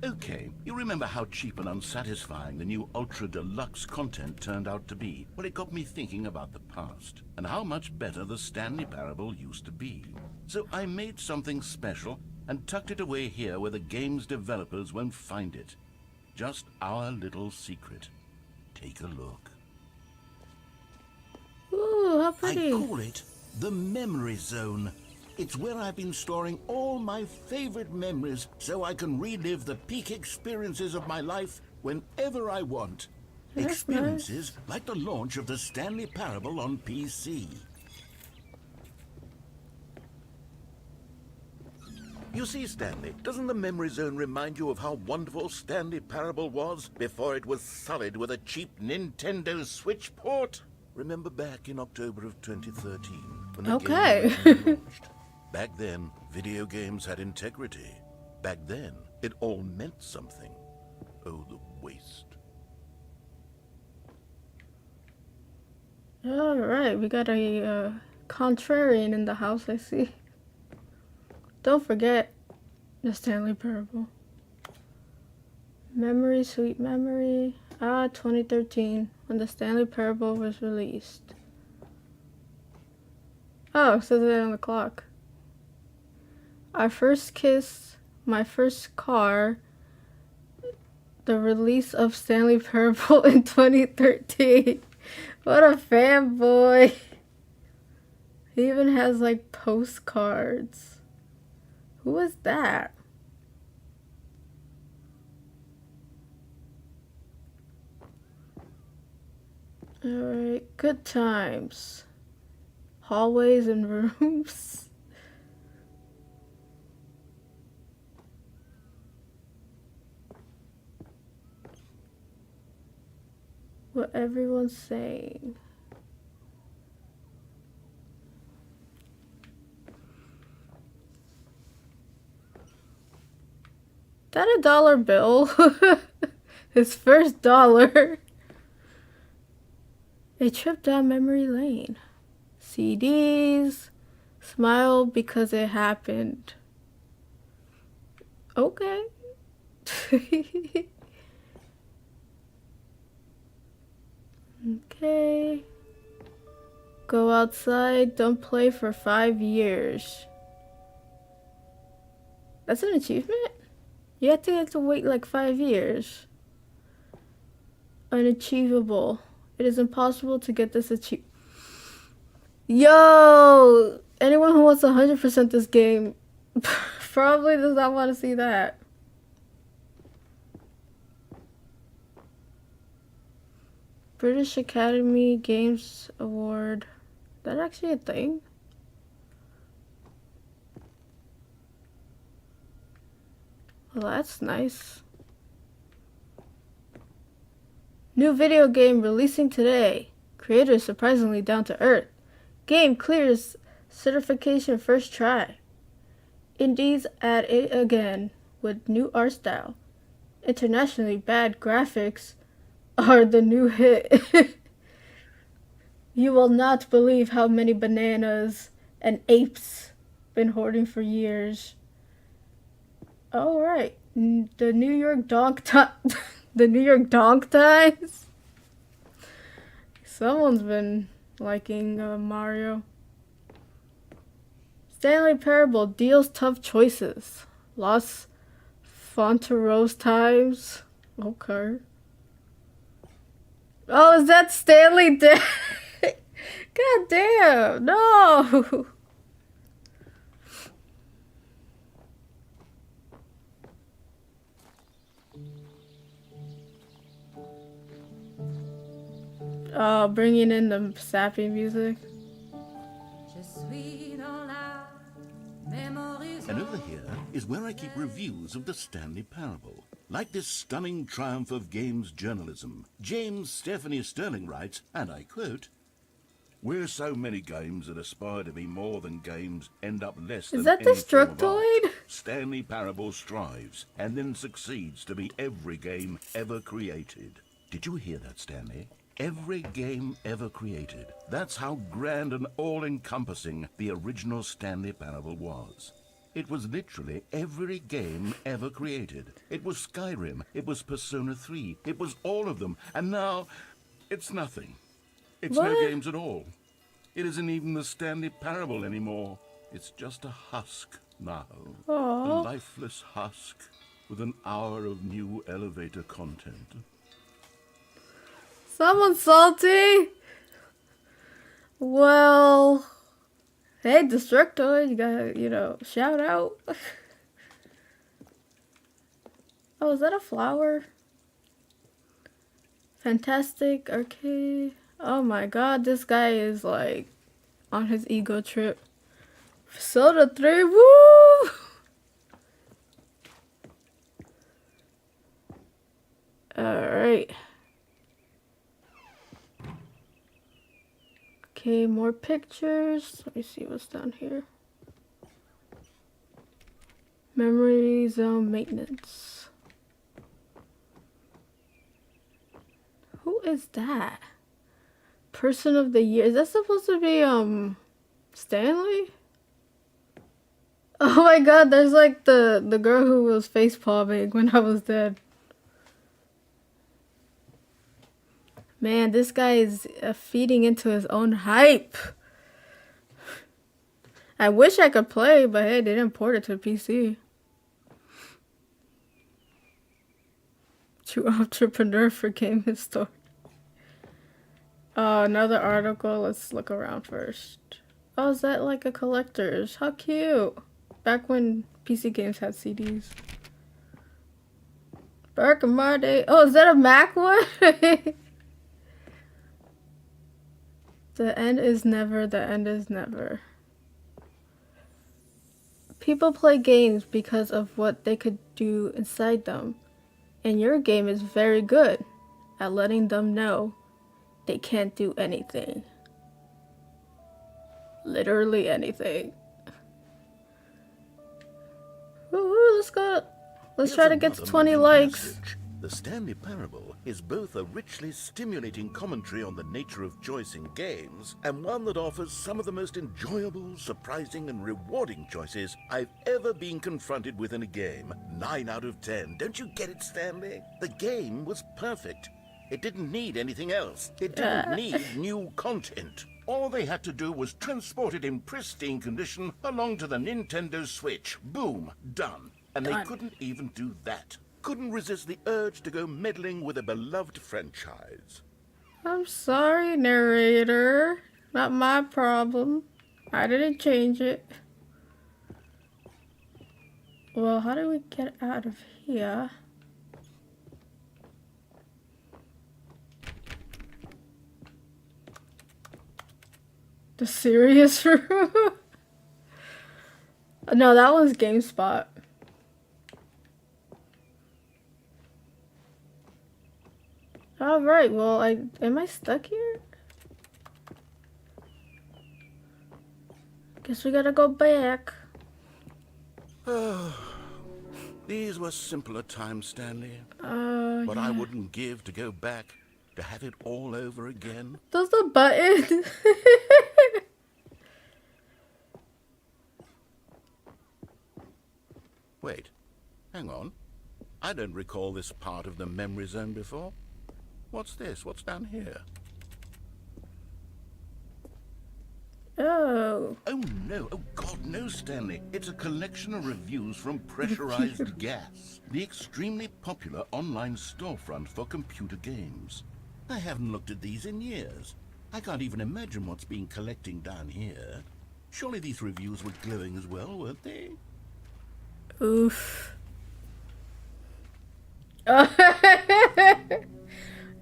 Okay, you remember how cheap and unsatisfying the new Ultra Deluxe content turned out to be? Well, it got me thinking about the past, and how much better the Stanley Parable used to be. So I made something special and tucked it away here where the game's developers won't find it. Just our little secret. Take a look. Ooh, how I pretty. call it the Memory Zone. It's where I've been storing all my favorite memories so I can relive the peak experiences of my life whenever I want. That's Experiences like the launch of the Stanley Parable on PC. You see, Stanley, doesn't the Memory Zone remind you of how wonderful Stanley Parable was before it was sullied with a cheap Nintendo Switch port? Remember back in October of 2013 when the Okay. game originally launched? Back then, video games had integrity. Back then, it all meant something. Oh, the waste. Alright, we got a contrarian in the house, I see. Don't forget the Stanley Parable. Memory, sweet memory. 2013, when the Stanley Parable was released. Oh, it says it on the clock. Our first kiss, my first car, the release of Stanley Parable in 2013. What a fanboy. He even has like postcards. Who is that? Alright, good times. Hallways and rooms. What everyone's saying. That a dollar bill? His first dollar. A trip down memory lane. CDs. Smile because it happened. Okay. Okay. Go outside, don't play for 5 years. That's an achievement? You have to wait like 5 years. Unachievable. It is impossible to get this achievement. Yo! Anyone who wants 100% this game probably does not want to see that. British Academy Games Award. Is that actually a thing? Well, that's nice. New video game releasing today. Creator surprisingly down to earth. Game clears certification first try. Indies at it again with new art style. Internationally bad graphics are the new hit. You will not believe how many bananas and apes been hoarding for years. All right, the New York Donk the New York Donk Times. Someone's been liking Mario. Stanley Parable deals tough choices. Los Fonteros Times. Okay. Oh, is that Stanley dead? God damn, no. Oh, bringing in the sappy music. And over here is where I keep reviews of the Stanley Parable. Like this stunning triumph of games journalism, James Stephanie Sterling writes, and I quote, "Where so many games that aspire to be more than games end up less than Is that any form of art, Destructoid? Stanley Parable strives and then succeeds to be every game ever created." Did you hear that, Stanley? Every game ever created. That's how grand and all-encompassing the original Stanley Parable was. It was literally every game ever created. It was Skyrim, it was Persona 3, it was all of them, and now it's nothing. It's no What? games at all. It isn't even the Stanley Parable anymore. It's just a husk now. A Aww. lifeless husk with an hour of new elevator content. Someone's salty. Well, hey, Destructoid, you gotta, shout out. Oh, is that a flower? Fantastic Arcade. Oh my god, this guy is like on his ego trip. Soda 3, woo! Alright. Okay, more pictures. Let me see what's down here. Memory zone maintenance. Who is that? Person of the year. Is that supposed to be Stanley? Oh my god, there's like the girl who was face palming when I was dead. Man, this guy is feeding into his own hype. I wish I could play, but hey, they didn't port it to PC. True entrepreneur for game history. Another article. Let's look around first. Oh, is that like a collector's? How cute. Back when PC games had CDs. Back in my day. Oh, is that a Mac one? The end is never, the end is never. People play games because of what they could do inside them. And your game is very good at letting them know they can't do anything. Literally anything. Woohoo, let's go. Let's try to get to 20 likes. The Stanley Parable is both a richly stimulating commentary on the nature of choice in games and one that offers some of the most enjoyable, surprising, and rewarding choices I've ever been confronted with in a game. 9 out of 10. Don't you get it, Stanley? The game was perfect. It didn't need anything else. It didn't need new content. All they had to do was transport it in pristine condition along to the Nintendo Switch. Boom, done. And they couldn't even do that. Couldn't resist the urge to go meddling with a beloved franchise. I'm sorry, narrator. Not my problem. I didn't change it. Well, how do we get out of here? The serious room? No, that one's GameSpot. Alright, well, am I stuck here? Guess we gotta go back. These were simpler times, Stanley. But I wouldn't give to go back, to have it all over again. There's a button. Wait, hang on. I don't recall this part of the memory zone before. What's this? What's down here? Oh. Oh no, oh God, no, Stanley. It's a collection of reviews from Pressurized Gas, the extremely popular online storefront for computer games. I haven't looked at these in years. I can't even imagine what's been collecting down here. Surely these reviews were glowing as well, weren't they? Oof.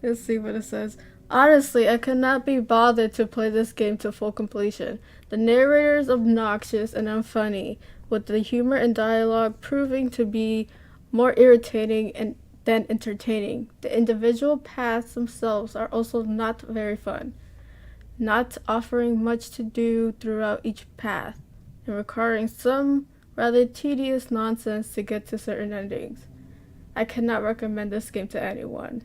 Let's see what it says. Honestly, I could not be bothered to play this game to full completion. The narrator is obnoxious and unfunny, with the humor and dialogue proving to be more irritating than entertaining. The individual paths themselves are also not very fun, not offering much to do throughout each path, and requiring some rather tedious nonsense to get to certain endings. I cannot recommend this game to anyone.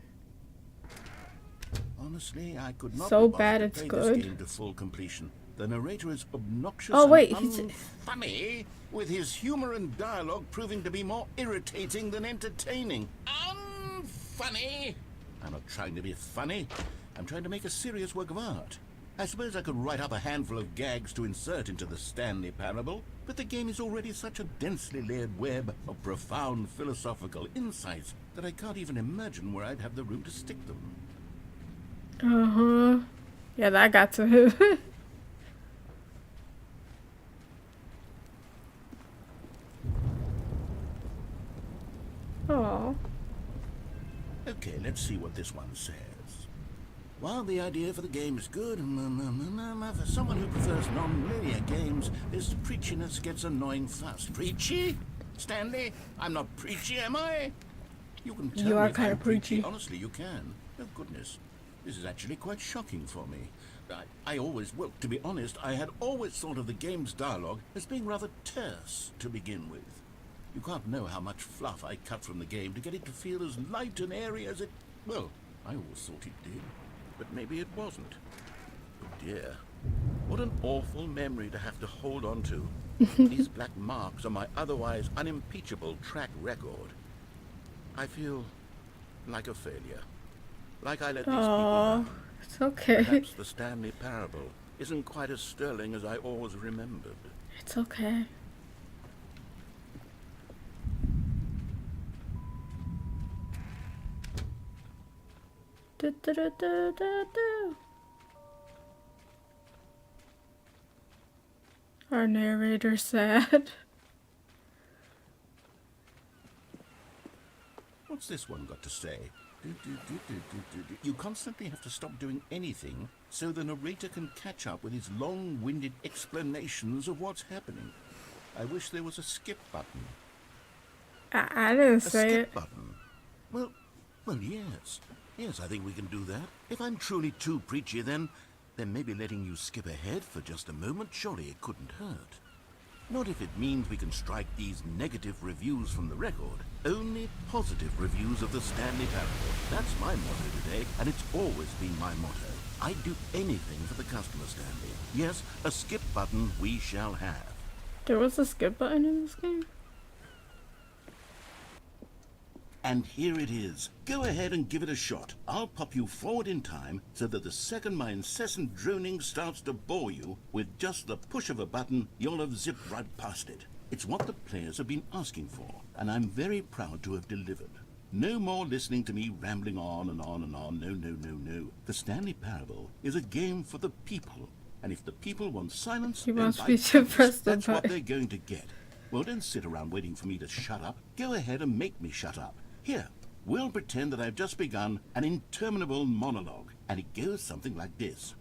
Honestly, I could not So be bothered bad to it's play good. this game to full completion. The narrator is obnoxious Oh, wait, and he's- unfunny, with his humor and dialogue proving to be more irritating than entertaining. Unfunny! I'm not trying to be funny. I'm trying to make a serious work of art. I suppose I could write up a handful of gags to insert into the Stanley Parable, but the game is already such a densely layered web of profound philosophical insights that I can't even imagine where I'd have the room to stick them. Uh-huh. Yeah, that got to him. Oh. Okay, let's see what this one says. While the idea for the game is good, for someone who prefers non-linear games, this preachiness gets annoying fast. Preachy? Stanley, I'm not preachy, am I? You can tell You me are if kinda I'm preachy. preachy. Honestly, you can. Oh, goodness. This is actually quite shocking for me. Well, to be honest, I had always thought of the game's dialogue as being rather terse to begin with. You can't know how much fluff I cut from the game to get it to feel as light and airy as it... Well, I always thought it did, but maybe it wasn't. Oh dear. What an awful memory to have to hold on to. These black marks are my otherwise unimpeachable track record. I feel like a failure. Like I let these people Oh, down. it's okay. Perhaps the Stanley Parable isn't quite as sterling as I always remembered. It's okay. Do. Our narrator sad. What's this one got to say? You constantly have to stop doing anything so the narrator can catch up with his long-winded explanations of what's happening. I wish there was a skip button. I didn't A say skip it. button? Well, yes. Yes, I think we can do that. If I'm truly too preachy, then maybe letting you skip ahead for just a moment, surely it couldn't hurt. Not if it means we can strike these negative reviews from the record. Only positive reviews of the Stanley Parable. That's my motto today, and it's always been my motto. I'd do anything for the customer, Stanley. Yes, a skip button we shall have. There was a skip button in this game? And here it is. Go ahead and give it a shot. I'll pop you forward in time so that the second my incessant droning starts to bore you, with just the push of a button, you'll have zipped right past it. It's what the players have been asking for, and I'm very proud to have delivered. No more listening to me rambling on and on and on. No. The Stanley Parable is a game for the people. And if the people want silence, You then must by be to goodness, press the that's what button. they're going to get. Well, don't sit around waiting for me to shut up. Go ahead and make me shut up. Here, we'll pretend that I've just begun an interminable monologue, and it goes something like this.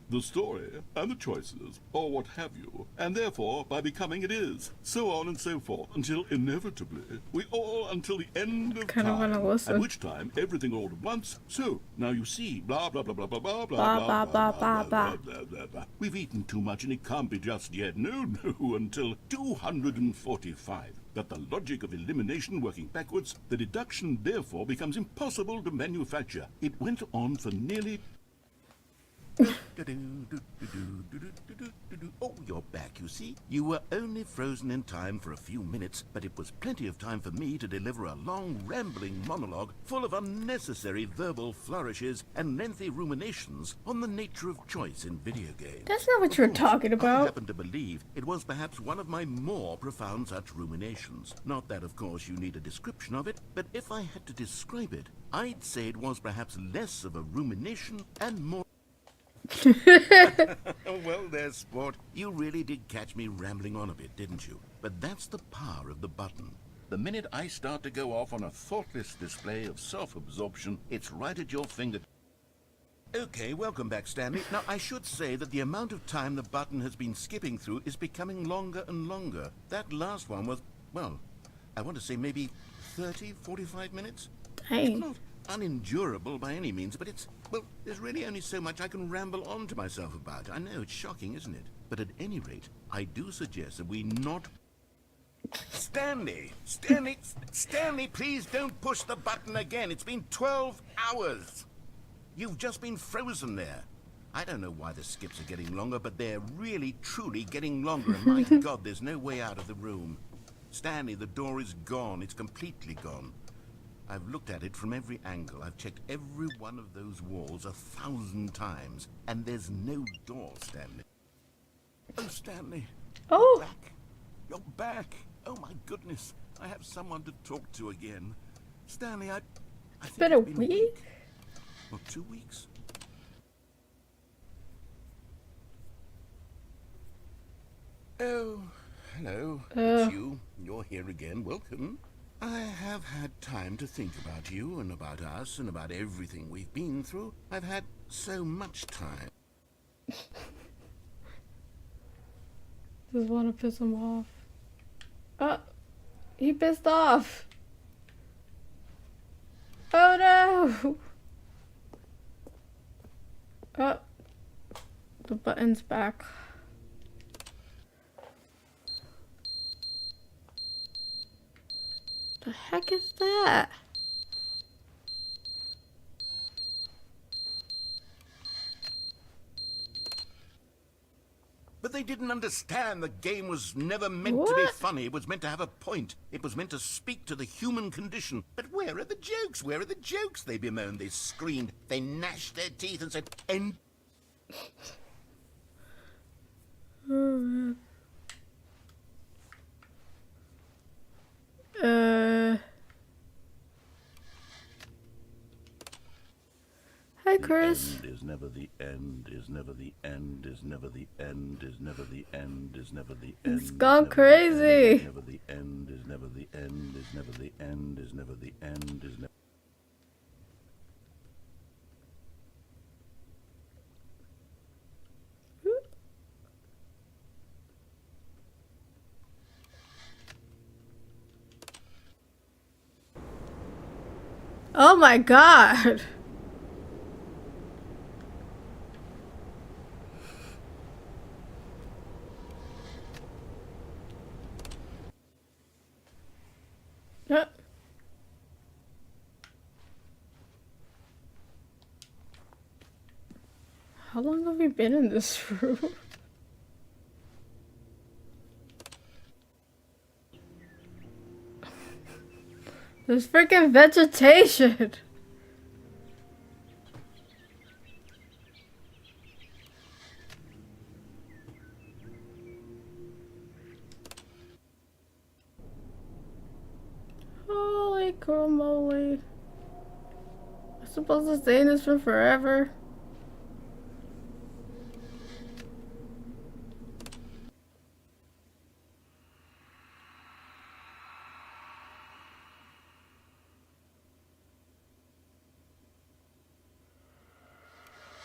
The story, and the choices, or what have you, and therefore, by becoming it is, so on and so forth, until inevitably, we all until the end of Kinda wanna time, listen. at which time everything all at once, so, now you see, blah, blah, blah, blah, blah, blah, Blah, blah, blah, blah, blah, blah. We've eaten too much and it can't be just yet, no, until 245. That the logic of elimination working backwards, the deduction therefore becomes impossible to manufacture. It went on for nearly... Oh, you're back, you see. You were only frozen in time for a few minutes, but it was plenty of time for me to deliver a long, rambling monologue full of unnecessary verbal flourishes and lengthy ruminations on the nature of choice in video games. That's not what Of you're course, talking I about. happen to believe it was perhaps one of my more profound such ruminations. Not that, of course, you need a description of it, but if I had to describe it, I'd say it was perhaps less of a rumination and more... Well, there, sport. You really did catch me rambling on a bit, didn't you? But that's the power of the button. The minute I start to go off on a thoughtless display of self-absorption, it's right at your finger. Okay, welcome back, Stanley. Now, I should say that the amount of time the button has been skipping through is becoming longer and longer. That last one was, well, I want to say maybe 30, 45 minutes? It's Dang. not unendurable by any means, but it's, well, there's really only so much I can ramble on to myself about. I know, it's shocking, isn't it? But at any rate, I do suggest that we not... Stanley, please don't push the button again. It's been 12 hours. You've just been frozen there. I don't know why the skips are getting longer, but they're really, truly getting longer. And my God, there's no way out of the room. Stanley, the door is gone. It's completely gone. I've looked at it from every angle. I've checked every one of those walls 1,000 times. And there's no door, Stanley. Oh, Stanley. Oh. You're back. You're back. Oh, my goodness. I have someone to talk to again. Stanley, I think Been a it's week? Or 2 weeks. Oh, hello. It's you. You're here again. Welcome. I have had time to think about you and about us and about everything we've been through. I've had so much time. Just want to piss him off. He pissed off. Oh no! Oh, the button's back. The heck is that? But they didn't understand the game was never meant to be What? funny. It was meant to have a point. It was meant to speak to the human condition. But where are the jokes? Where are the jokes? They bemoaned, they screamed, they gnashed their teeth and said, "End." Oh man. Hi, Chris. Is never the end, is never the end, is never the end, is never the end, is never the end. It's gone crazy. Never the end, is never the end, is never the end, is never the end, is never. Oh my god. How long have we been in this room? There's freaking vegetation. Holy moly. I'm supposed to stay in this for forever.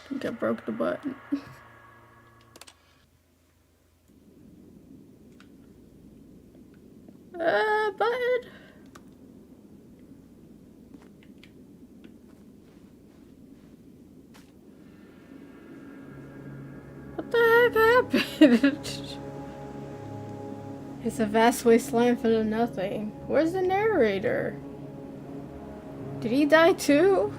I think I broke the button. Button. What the heck happened? It's a vast wasteland for the nothing. Where's the narrator? Did he die too?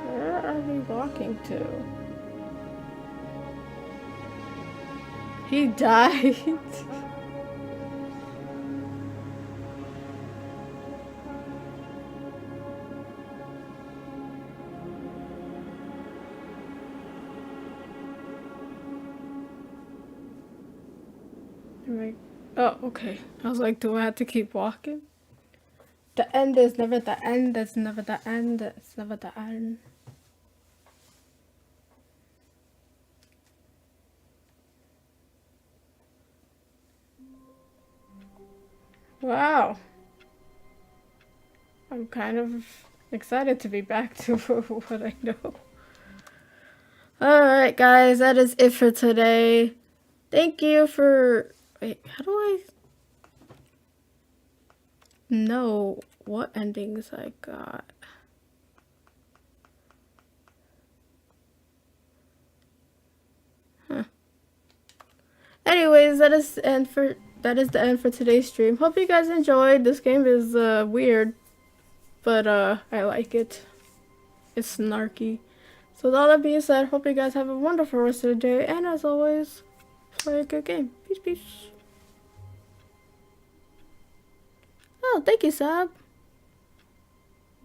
Where are we walking to? He died. Oh, okay. I was like, do I have to keep walking? The end is never the end. It's never the end. It's never the end. Wow. I'm kind of excited to be back to what I know. Alright, guys. That is it for today. Thank you for... Wait, how do I know what endings I got? Huh. Anyways, that is the end for today's stream. Hope you guys enjoyed. This game is weird, but I like it. It's snarky. So with all that being said, hope you guys have a wonderful rest of the day, and as always, play a good game. Peace, peace. Oh, thank you, Sab.